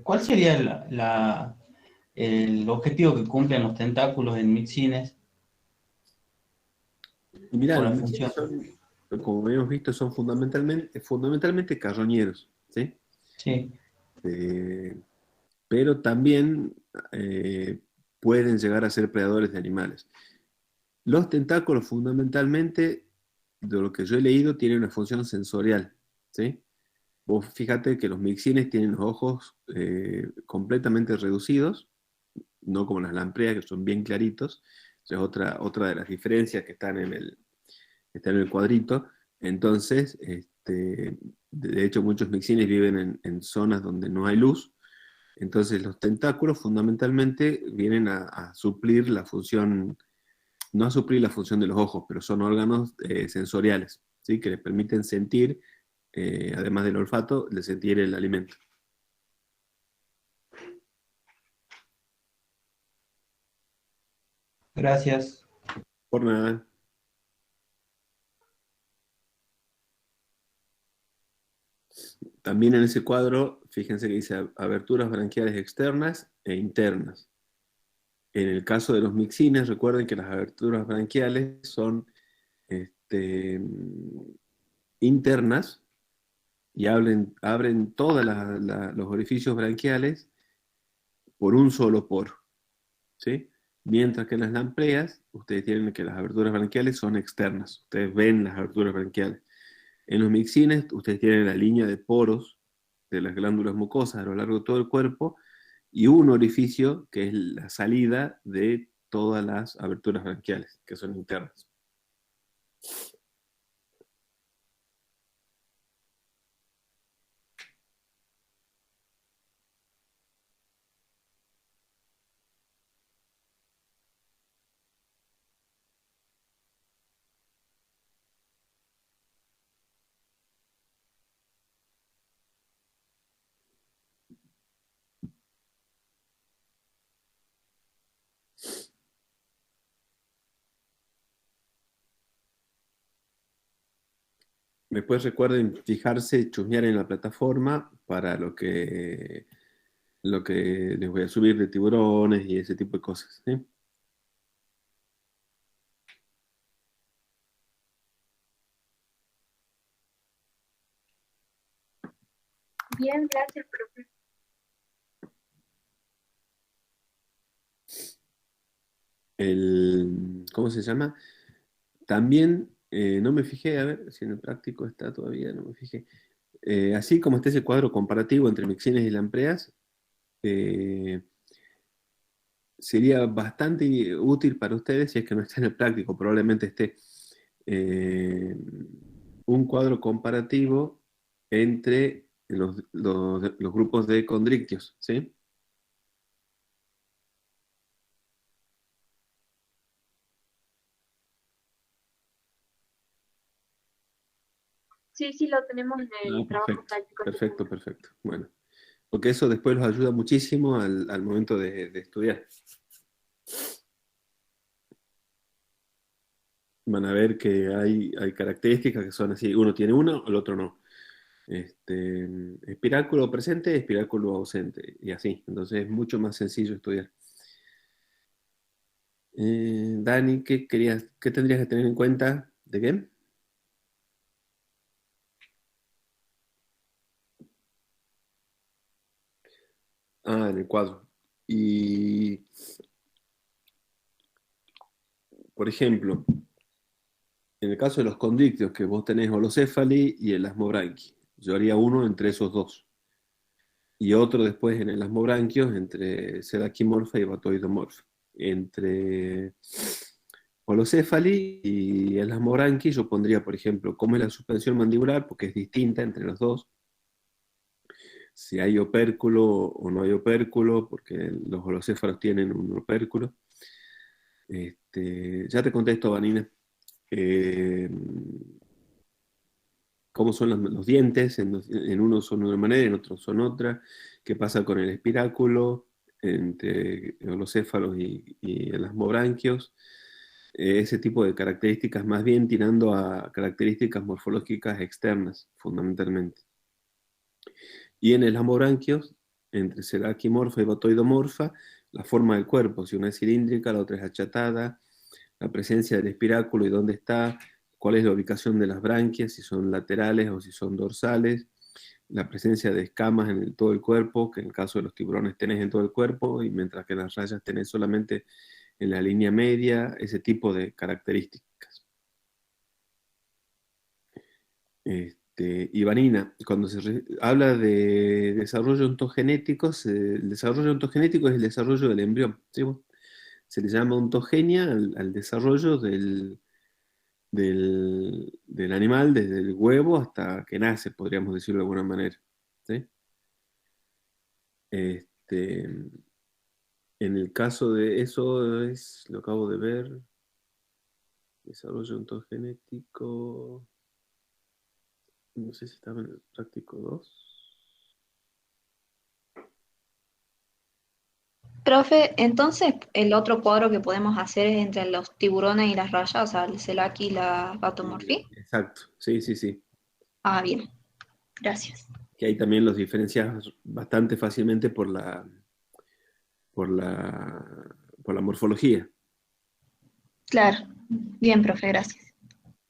¿cuál sería el objetivo que cumplen los tentáculos en mixines Y mirá, o los la mixines función? son, como hemos visto, son fundamentalmente carroñeros, ¿sí? Sí. Pero también eh, pueden llegar a ser predadores de animales. Los tentáculos fundamentalmente, de lo que yo he leído, tienen una función sensorial, ¿sí? Vos fíjate que los mixines tienen los ojos completamente reducidos, no como las lampreas, que son bien claritos. Esa es otra de las diferencias que está en el cuadrito. Entonces, de hecho, muchos mixines viven en zonas donde no hay luz. Entonces, los tentáculos fundamentalmente vienen a suplir la función, no a suplir la función de los ojos, pero son órganos sensoriales, ¿sí? Que les permiten sentir, además del olfato, de sentir el alimento. Gracias. Por nada. También en ese cuadro, fíjense que dice aberturas branquiales externas e internas. En el caso de los mixines, recuerden que las aberturas branquiales son internas y abren todos los orificios branquiales por un solo poro, ¿sí? Mientras que en las lampreas, ustedes tienen que las aberturas branquiales son externas. Ustedes ven las aberturas branquiales. En los mixines, ustedes tienen la línea de poros de las glándulas mucosas a lo largo de todo el cuerpo y un orificio que es la salida de todas las aberturas branquiales, que son internas. Después recuerden fijarse, chusmear en la plataforma para lo que les voy a subir de tiburones y ese tipo de cosas, ¿sí? Bien, gracias, profe. ¿Cómo se llama? También, no me fijé, a ver si en el práctico está todavía, no me fijé. Así como está ese cuadro comparativo entre mixines y lampreas, eh, sería bastante útil para ustedes, si es que no está en el práctico, probablemente esté, un cuadro comparativo entre los grupos de condrictios, ¿sí? Sí, sí, lo tenemos en Ah, el trabajo perfecto, práctico. perfecto, perfecto. Bueno, porque eso después los ayuda muchísimo al momento de estudiar. Van a ver que hay características que son así. Uno tiene uno, el otro no. Espiráculo presente, espiráculo ausente, y así. Entonces es mucho más sencillo estudiar. Dani, qué tendrías que tener en cuenta? ¿De qué? Ah, en el cuadro. Y, por ejemplo, en el caso de los condictios, que vos tenés holocéfali y el elasmobranqui, yo haría uno entre esos dos. Y otro después en el elasmobranquios entre sedaquimorfa y batoidomorfa. Entre holocéfali y elasmobranqui yo pondría, por ejemplo, cómo es la suspensión mandibular, porque es distinta entre los dos. Si hay opérculo o no hay opérculo, porque los holocéfalos tienen un opérculo. Ya te contesto, Vanina. Eh, Cómo son los dientes, en unos son de una manera, en otros son otra, qué pasa con el espiráculo entre los céfalos y el asmobranquios, ese tipo de características más bien tirando a características morfológicas externas, fundamentalmente. Y en el asmobranquios, entre selaquimorfa y batoidomorfa, la forma del cuerpo, si una es cilíndrica, la otra es achatada, la presencia del espiráculo y dónde está, cuál es la ubicación de las branquias, si son laterales o si son dorsales, la presencia de escamas en todo el cuerpo, que en el caso de los tiburones tenés en todo el cuerpo, y mientras que en las rayas tenés solamente en la línea media, ese tipo de características. Y Vanina, cuando habla de desarrollo ontogenético, el desarrollo ontogenético es el desarrollo del embrión. ¿Sí? Se le llama ontogenia al desarrollo del animal desde el huevo hasta que nace, podríamos decirlo de alguna manera. ¿Sí? Este, en el caso de eso, lo acabo de ver, desarrollo ontogenético, no sé si estaba en el práctico 2. Profe, entonces el otro cuadro que podemos hacer es entre los tiburones y las rayas, o sea, el Selaki y la Batomorphy. Exacto, sí, sí, sí. Ah, bien, gracias. Que ahí también los diferencias bastante fácilmente por la morfología. Claro, bien, profe, gracias.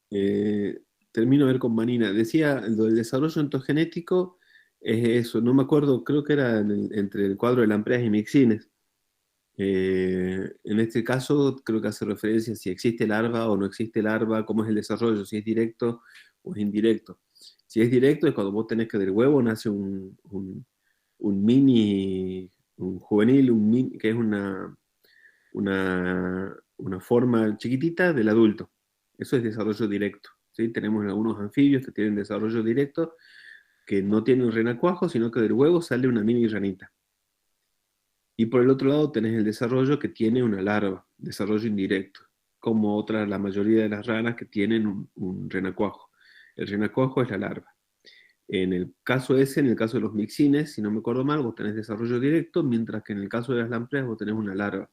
Eh, Termino de ver con Manina. Decía, lo del desarrollo ontogenético es eso, no me acuerdo, creo que era entre el cuadro de Lampreas y Mixines. En este caso, creo que hace referencia a si existe larva o no existe larva, cómo es el desarrollo, si es directo o es indirecto. Si es directo, es cuando vos tenés que del huevo nace un mini, un juvenil, que es una forma chiquitita del adulto. Eso es desarrollo directo. ¿Sí? Tenemos algunos anfibios que tienen desarrollo directo, que no tienen renacuajo, sino que del huevo sale una mini ranita. Y por el otro lado tenés el desarrollo que tiene una larva, desarrollo indirecto, como la mayoría de las ranas que tienen un renacuajo. El renacuajo es la larva. En el caso de los mixines, si no me acuerdo mal, vos tenés desarrollo directo, mientras que en el caso de las lampreas vos tenés una larva.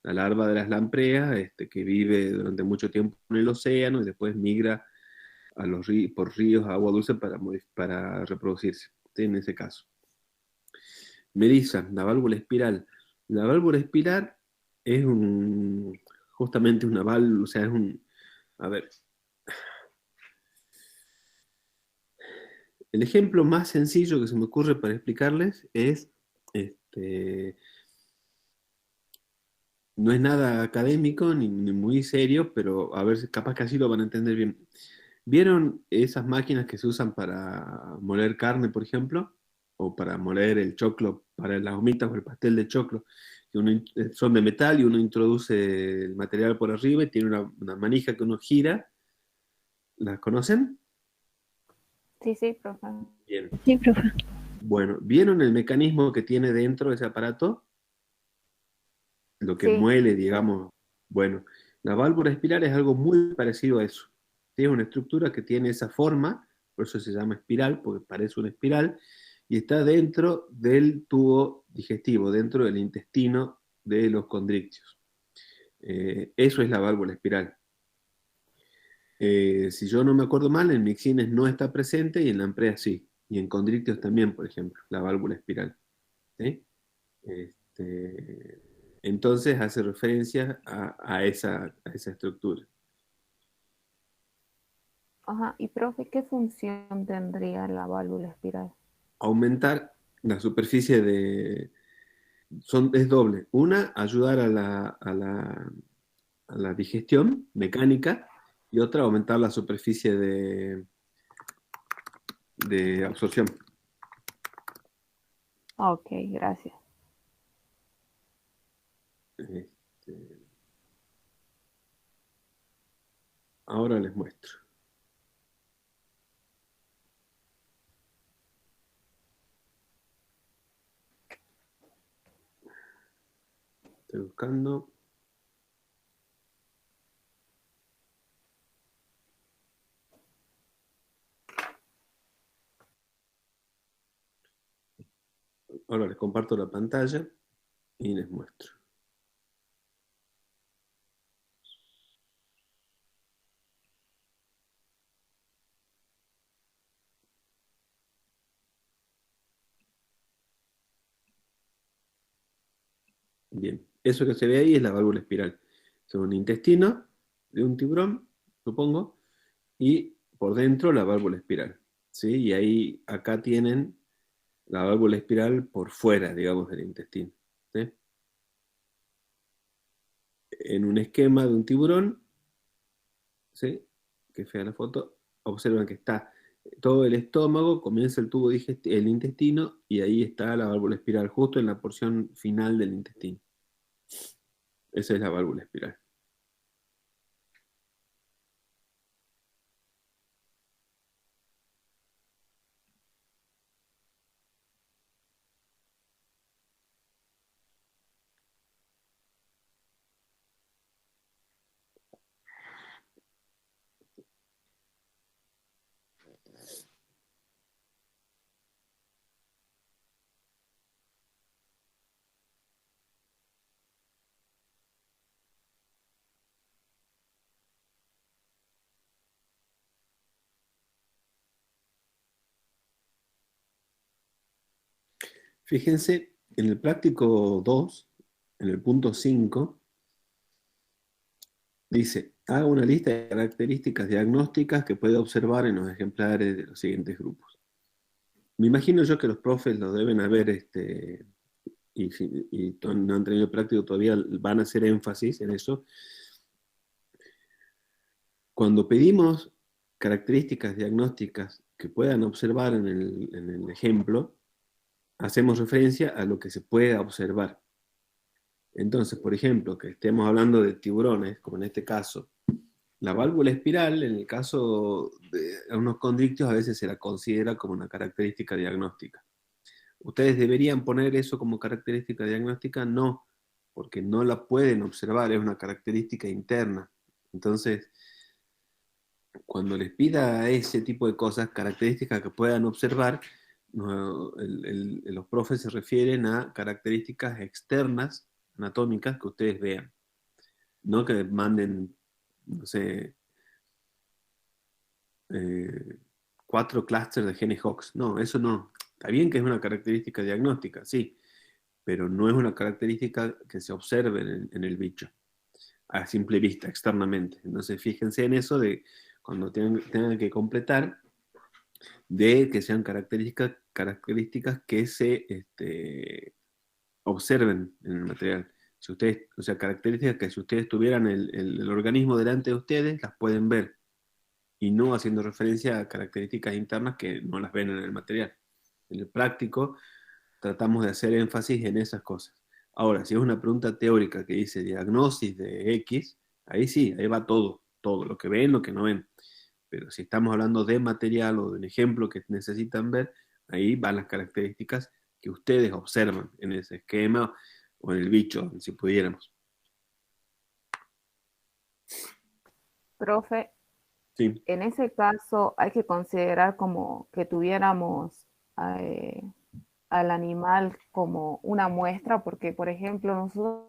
La larva de las lampreas, que vive durante mucho tiempo en el océano y después migra por ríos a agua dulce para reproducirse, ¿sí? En ese caso. Melissa, la válvula espiral. La válvula espiral es justamente una válvula, o sea, a ver, el ejemplo más sencillo que se me ocurre para explicarles es, no es nada académico ni muy serio, pero a ver, capaz que así lo van a entender bien. ¿Vieron esas máquinas que se usan para moler carne, por ejemplo? O para moler el choclo, para las humitas o el pastel de choclo, que son de metal y uno introduce el material por arriba y tiene una manija que uno gira. ¿Las conocen? Sí, sí, profe. Bien. Sí, profe. Bueno, ¿vieron el mecanismo que tiene dentro ese aparato? Lo que Sí, muele, digamos. Bueno, la válvula espiral es algo muy parecido a eso. Tiene una estructura que tiene esa forma, por eso se llama espiral, porque parece una espiral, y está dentro del tubo digestivo, dentro del intestino de los condrictios. Eso es la válvula espiral. Si yo no me acuerdo mal, en mixines no está presente y en lampreas sí. Y en condrictios también, por ejemplo, la válvula espiral. ¿Sí? Este, Entonces hace referencia a esa estructura. Ajá. Y profe, ¿qué función tendría la válvula espiral? Aumentar la superficie es doble. Una, ayudar a la digestión mecánica, y otra, aumentar la superficie de absorción. Ok, gracias. Este, ahora les muestro. Estoy buscando. Ahora les comparto la pantalla y les muestro. Bien, eso que se ve ahí es la válvula espiral. Es un intestino de un tiburón, supongo, y por dentro la válvula espiral. ¿Sí? Y ahí, acá tienen la válvula espiral por fuera, digamos, del intestino. ¿Sí? En un esquema de un tiburón, ¿sí? Que fea la foto, observan que está todo el estómago, comienza el tubo digestivo, el intestino, y ahí está la válvula espiral, justo en la porción final del intestino. Esa es la válvula espiral. Fíjense, en el práctico 2, en el punto 5, dice, haga una lista de características diagnósticas que puede observar en los ejemplares de los siguientes grupos. Me imagino yo que los profes lo deben haber, y no han tenido práctico todavía, van a hacer énfasis en eso. Cuando pedimos características diagnósticas que puedan observar en el ejemplo, hacemos referencia a lo que se pueda observar. Entonces, por ejemplo, que estemos hablando de tiburones, como en este caso, la válvula espiral, en el caso de unos condrictios, a veces se la considera como una característica diagnóstica. ¿Ustedes deberían poner eso como característica diagnóstica? No, porque no la pueden observar, es una característica interna. Entonces, cuando les pida ese tipo de cosas, características que puedan observar, no, los profes se refieren a características externas, anatómicas, que ustedes vean. No que manden, no sé, 4 clústeres de genes Hox. No, eso no. Está bien que es una característica diagnóstica, sí, pero no es una característica que se observe en el bicho, a simple vista, externamente. Entonces, fíjense en eso de cuando tengan que completar, de que sean características que se observen en el material. Si ustedes, o sea, características que si ustedes tuvieran el organismo delante de ustedes, las pueden ver, y no haciendo referencia a características internas que no las ven en el material. En el práctico, tratamos de hacer énfasis en esas cosas. Ahora, si es una pregunta teórica que dice diagnosis de X, ahí sí, ahí va todo, lo que ven, lo que no ven. Pero si estamos hablando de material o de un ejemplo que necesitan ver, ahí van las características que ustedes observan en ese esquema o en el bicho, si pudiéramos. Profe, Sí, en ese caso hay que considerar como que tuviéramos eh, al animal como una muestra, porque por ejemplo nosotros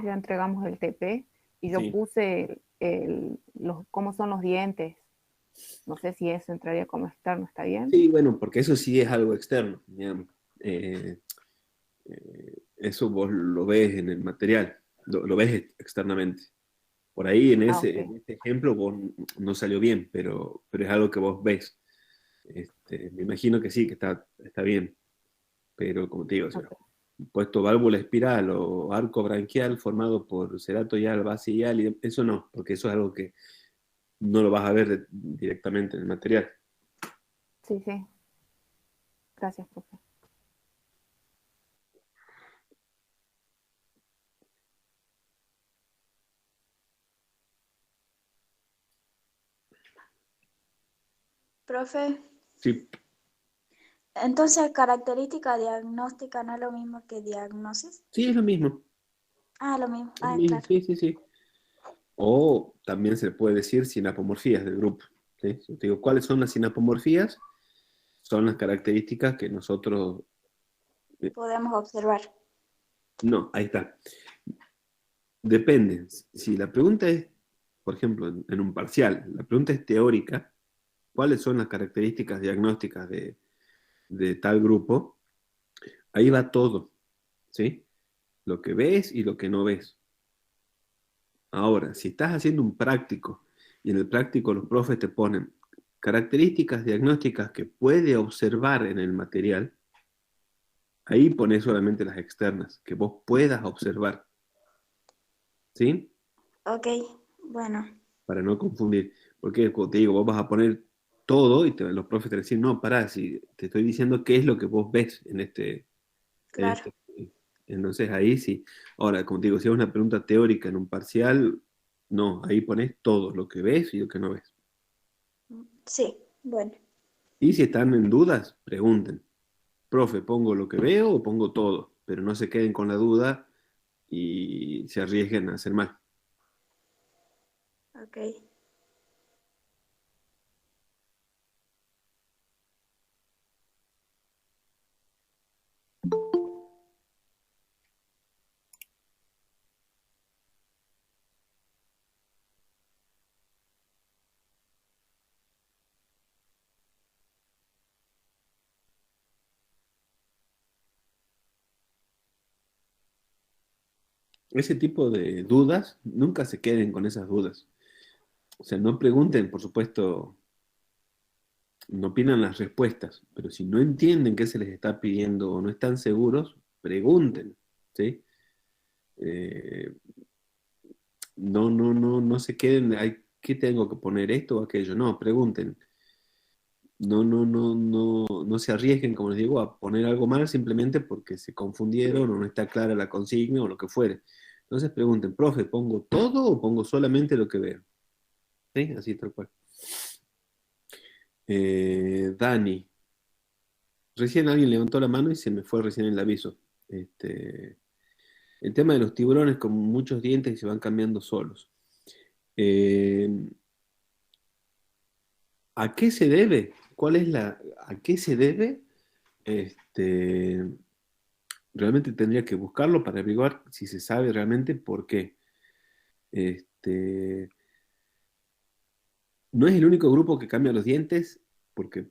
ya entregamos el TP y yo sí. puse cómo son los dientes. No sé si eso entraría como externo, ¿está bien? Sí, bueno, porque eso sí es algo externo, digamos. eso vos lo ves en el material, lo ves externamente. Por ahí en Ah, en ok. este ejemplo vos no salió bien, pero es algo que vos ves. Me imagino que sí, que está bien, pero como te digo, o sea, Ok. puesto válvula espiral o arco branquial formado por cerato yal, base yal, y eso no, porque eso es algo que no lo vas a ver directamente en el material. Sí, sí. Gracias, profe. Profe, Sí, entonces característica diagnóstica no es lo mismo que diagnosis. sí, es lo mismo. Ah, lo mismo. Es lo Ah, mismo, claro. sí, sí, sí. O también se le puede decir sinapomorfías del grupo. ¿Sí? Yo te digo, ¿cuáles son las sinapomorfías? Son las características que nosotros... Podemos observar. No, ahí está. Depende. Si la pregunta es, por ejemplo, en un parcial, la pregunta es teórica, ¿cuáles son las características diagnósticas de tal grupo? Ahí va todo, ¿sí? Lo que ves y lo que no ves. Ahora, si estás haciendo un práctico y en el práctico los profes te ponen características diagnósticas que puede observar en el material, ahí pones solamente las externas, que vos puedas observar, ¿sí? Ok, bueno. Para no confundir. Porque, como te digo, vos vas a poner todo y los profes te dicen, no, pará, si te estoy diciendo qué es lo que vos ves en Claro. este. Entonces ahí sí. Ahora, como te digo, si es una pregunta teórica en un parcial, no, ahí pones todo, lo que ves y lo que no ves. Sí, bueno. Y si están en dudas, pregunten. Profe, ¿pongo lo que veo o pongo todo? Pero no se queden con la duda y se arriesguen a hacer mal. Ok. Ese tipo de dudas, nunca se queden con esas dudas. O sea, no pregunten, por supuesto, no pidan las respuestas, pero si no entienden qué se les está pidiendo o no están seguros, pregunten, ¿sí? Eh, no se queden, ay, ¿qué tengo que poner esto o aquello? No, pregunten. No se arriesguen, como les digo, a poner algo mal simplemente porque se confundieron o no está clara la consigna o lo que fuere. Entonces pregunten, profe, ¿pongo todo o pongo solamente lo que veo? ¿Sí? Así tal cual. Dani, recién alguien levantó la mano y se me fue recién el aviso. Este, el tema de los tiburones con muchos dientes y se van cambiando solos. Eh, ¿A qué se debe? ¿A qué se debe? Este, realmente tendría que buscarlo para averiguar si se sabe realmente por qué. Este, no es el único grupo que cambia los dientes, porque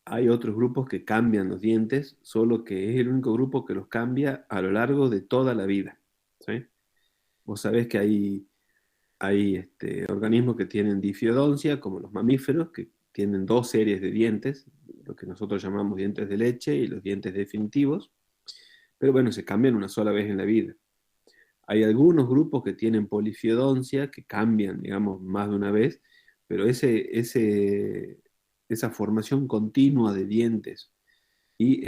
hay otros grupos que cambian los dientes, solo que es el único grupo que los cambia a lo largo de toda la vida. ¿Sí? Vos sabés que hay organismos que tienen difiodoncia, como los mamíferos, que tienen dos series de dientes, lo que nosotros llamamos dientes de leche y los dientes definitivos, pero bueno, se cambian una sola vez en la vida. Hay algunos grupos que tienen polifiodoncia, que cambian, digamos, más de una vez, pero esa formación continua de dientes y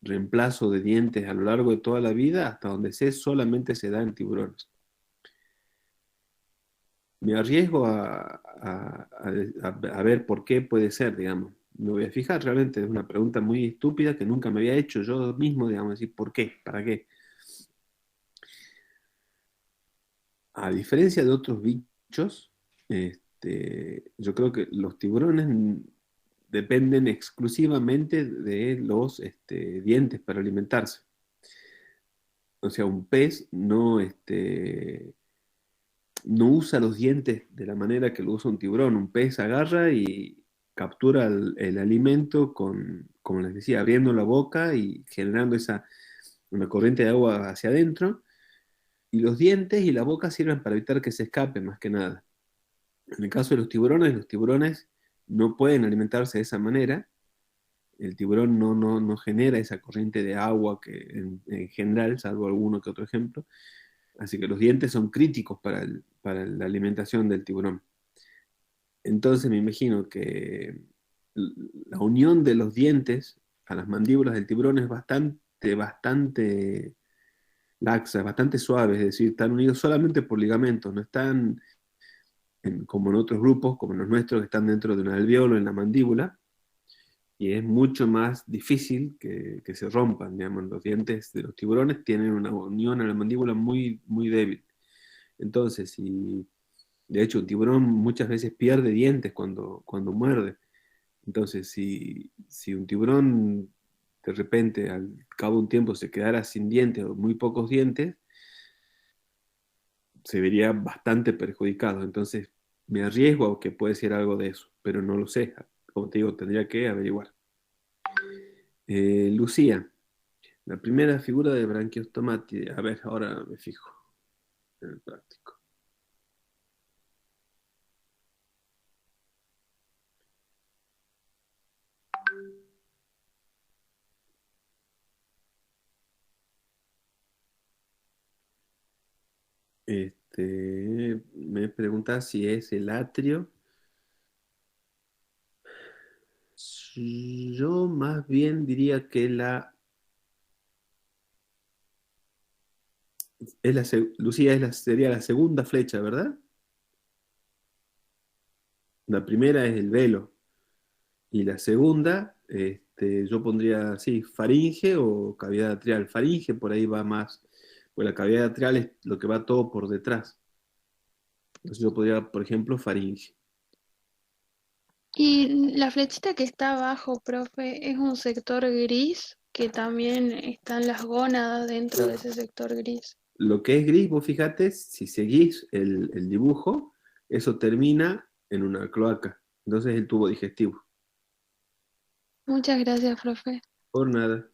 reemplazo de dientes a lo largo de toda la vida, hasta donde sé, solamente se da en tiburones. Me arriesgo a ver por qué puede ser, digamos. Me voy a fijar, realmente es una pregunta muy estúpida que nunca me había hecho yo mismo, digamos, decir, ¿por qué? ¿Para qué? A diferencia de otros bichos, yo creo que los tiburones dependen exclusivamente de los dientes para alimentarse. O sea, un pez no usa los dientes de la manera que lo usa un tiburón. Un pez agarra y captura el alimento con como les decía, abriendo la boca y generando una corriente de agua hacia adentro. Y los dientes y la boca sirven para evitar que se escape más que nada. En el caso de los tiburones no pueden alimentarse de esa manera. El tiburón no genera esa corriente de agua que en general, salvo alguno que otro ejemplo. Así que los dientes son críticos para la alimentación del tiburón. Entonces me imagino que la unión de los dientes a las mandíbulas del tiburón es bastante laxa, bastante suave, es decir, están unidos solamente por ligamentos, no están como en otros grupos, como en los nuestros, que están dentro de un alveolo en la mandíbula, y es mucho más difícil que se rompan, digamos. Los dientes de los tiburones tienen una unión a la mandíbula muy, muy débil. Entonces, de hecho, un tiburón muchas veces pierde dientes cuando muerde. Entonces, si un tiburón de repente al cabo de un tiempo se quedara sin dientes o muy pocos dientes, se vería bastante perjudicado. Entonces, me arriesgo a que puede ser algo de eso, pero no lo sé. Como te digo, tendría que averiguar. Lucía, la primera figura de Branchiostomati. A ver, ahora me fijo en el práctico. Me pregunta si es el atrio. Yo más bien diría que Lucía sería la segunda flecha, ¿verdad? La primera es el velo. Y la segunda, yo pondría, sí, faringe o cavidad atrial. Faringe por ahí va más, pues la cavidad atrial es lo que va todo por detrás. Entonces yo podría, por ejemplo, faringe. Y la flechita que está abajo, profe, es un sector gris que también están las gónadas dentro de ese sector gris. Lo que es gris, vos fíjate, si seguís el dibujo, eso termina en una cloaca. Entonces el tubo digestivo. Muchas gracias, profe. Por nada.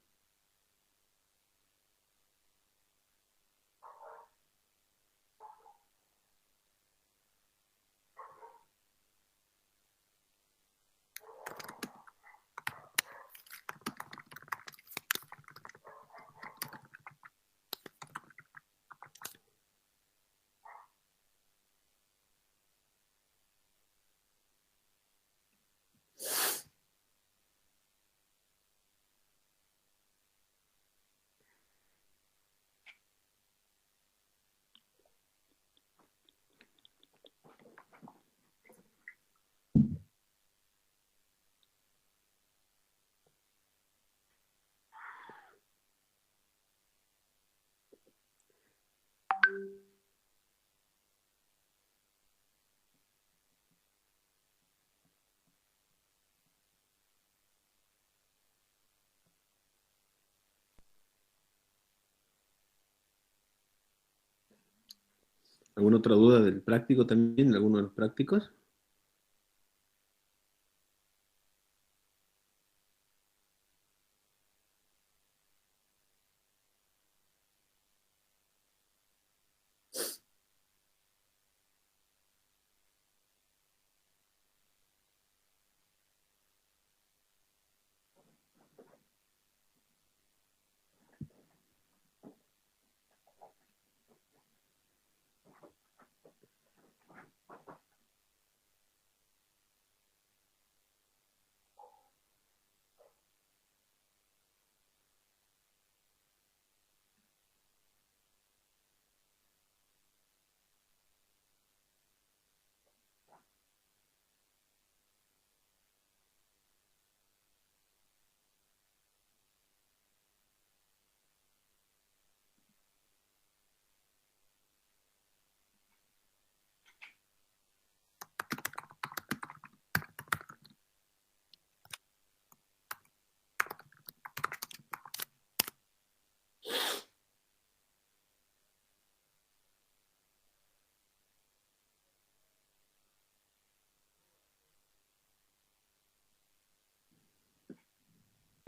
¿Alguna otra duda del práctico también? ¿De alguno de los prácticos?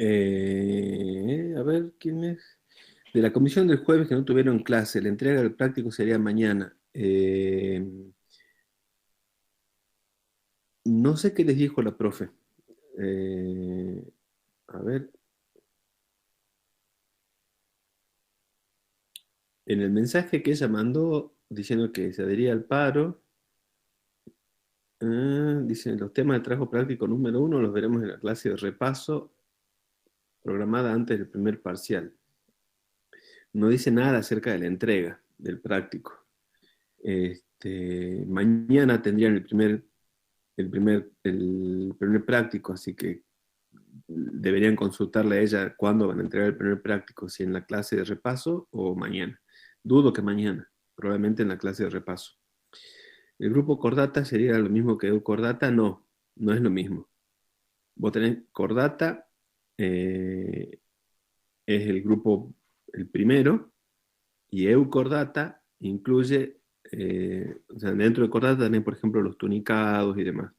A ver, ¿quién es? De la comisión del jueves que no tuvieron clase, la entrega del práctico sería mañana. No sé qué les dijo la profe. Eh, a ver, en el mensaje que ella mandó diciendo que se adhería al paro, dice, los temas de trabajo práctico número 1 los veremos en la clase de repaso programada antes del primer parcial. No dice nada acerca de la entrega del práctico. Mañana tendrían el primer práctico, así que deberían consultarle a ella cuándo van a entregar el primer práctico, si en la clase de repaso o mañana. Dudo que mañana, probablemente en la clase de repaso. ¿El grupo Cordata sería lo mismo que Eucordata? No, no es lo mismo. Vos tenés Cordata, es el grupo, el primero, y Eucordata incluye, o sea, dentro de Cordata tenés, por ejemplo, los tunicados y demás.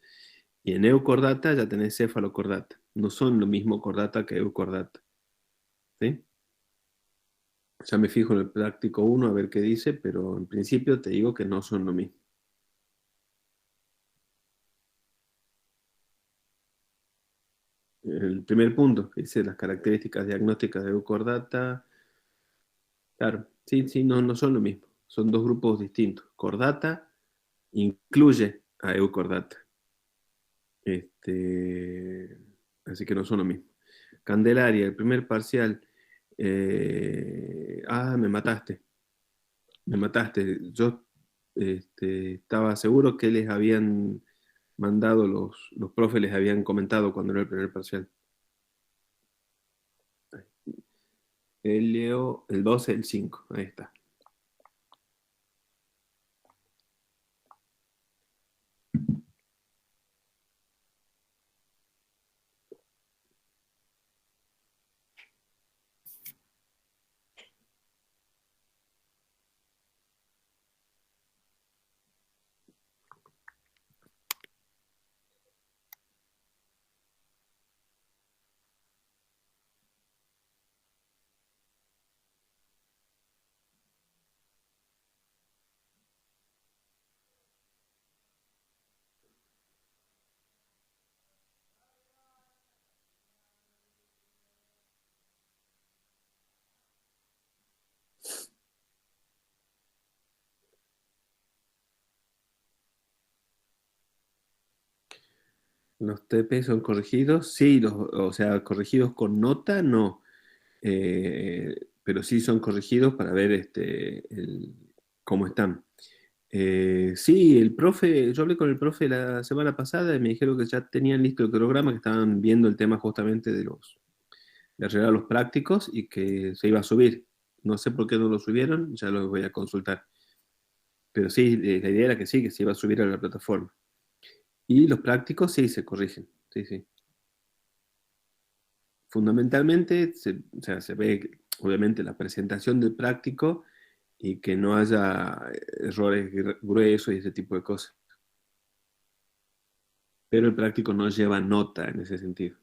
Y en Eucordata ya tenés cefalocordata. No son lo mismo Cordata que Eucordata. ¿Sí? Ya me fijo en el práctico 1 a ver qué dice, pero en principio te digo que no son lo mismo. El primer punto, que dice las características diagnósticas de Eucordata. Claro, sí, sí, no, no son lo mismo. Son dos grupos distintos. Cordata incluye a Eucordata. Así que no son lo mismo. Candelaria, el primer parcial. Me mataste. Me mataste. Yo estaba seguro que les habían mandado, los profes les habían comentado cuando era el primer parcial. Leo el 12, el 5. Ahí está. ¿Los TP son corregidos? Sí, o sea, corregidos con nota, no. Pero sí son corregidos para ver cómo están. Sí, el profe, yo hablé con el profe la semana pasada y me dijeron que ya tenían listo el programa, que estaban viendo el tema justamente de arreglar los prácticos y que se iba a subir. No sé por qué no lo subieron, ya lo voy a consultar. Pero sí, la idea era que sí, que se iba a subir a la plataforma. Y los prácticos sí se corrigen, sí, sí. Fundamentalmente, o sea, se ve obviamente la presentación del práctico y que no haya errores gruesos y ese tipo de cosas. Pero el práctico no lleva nota en ese sentido.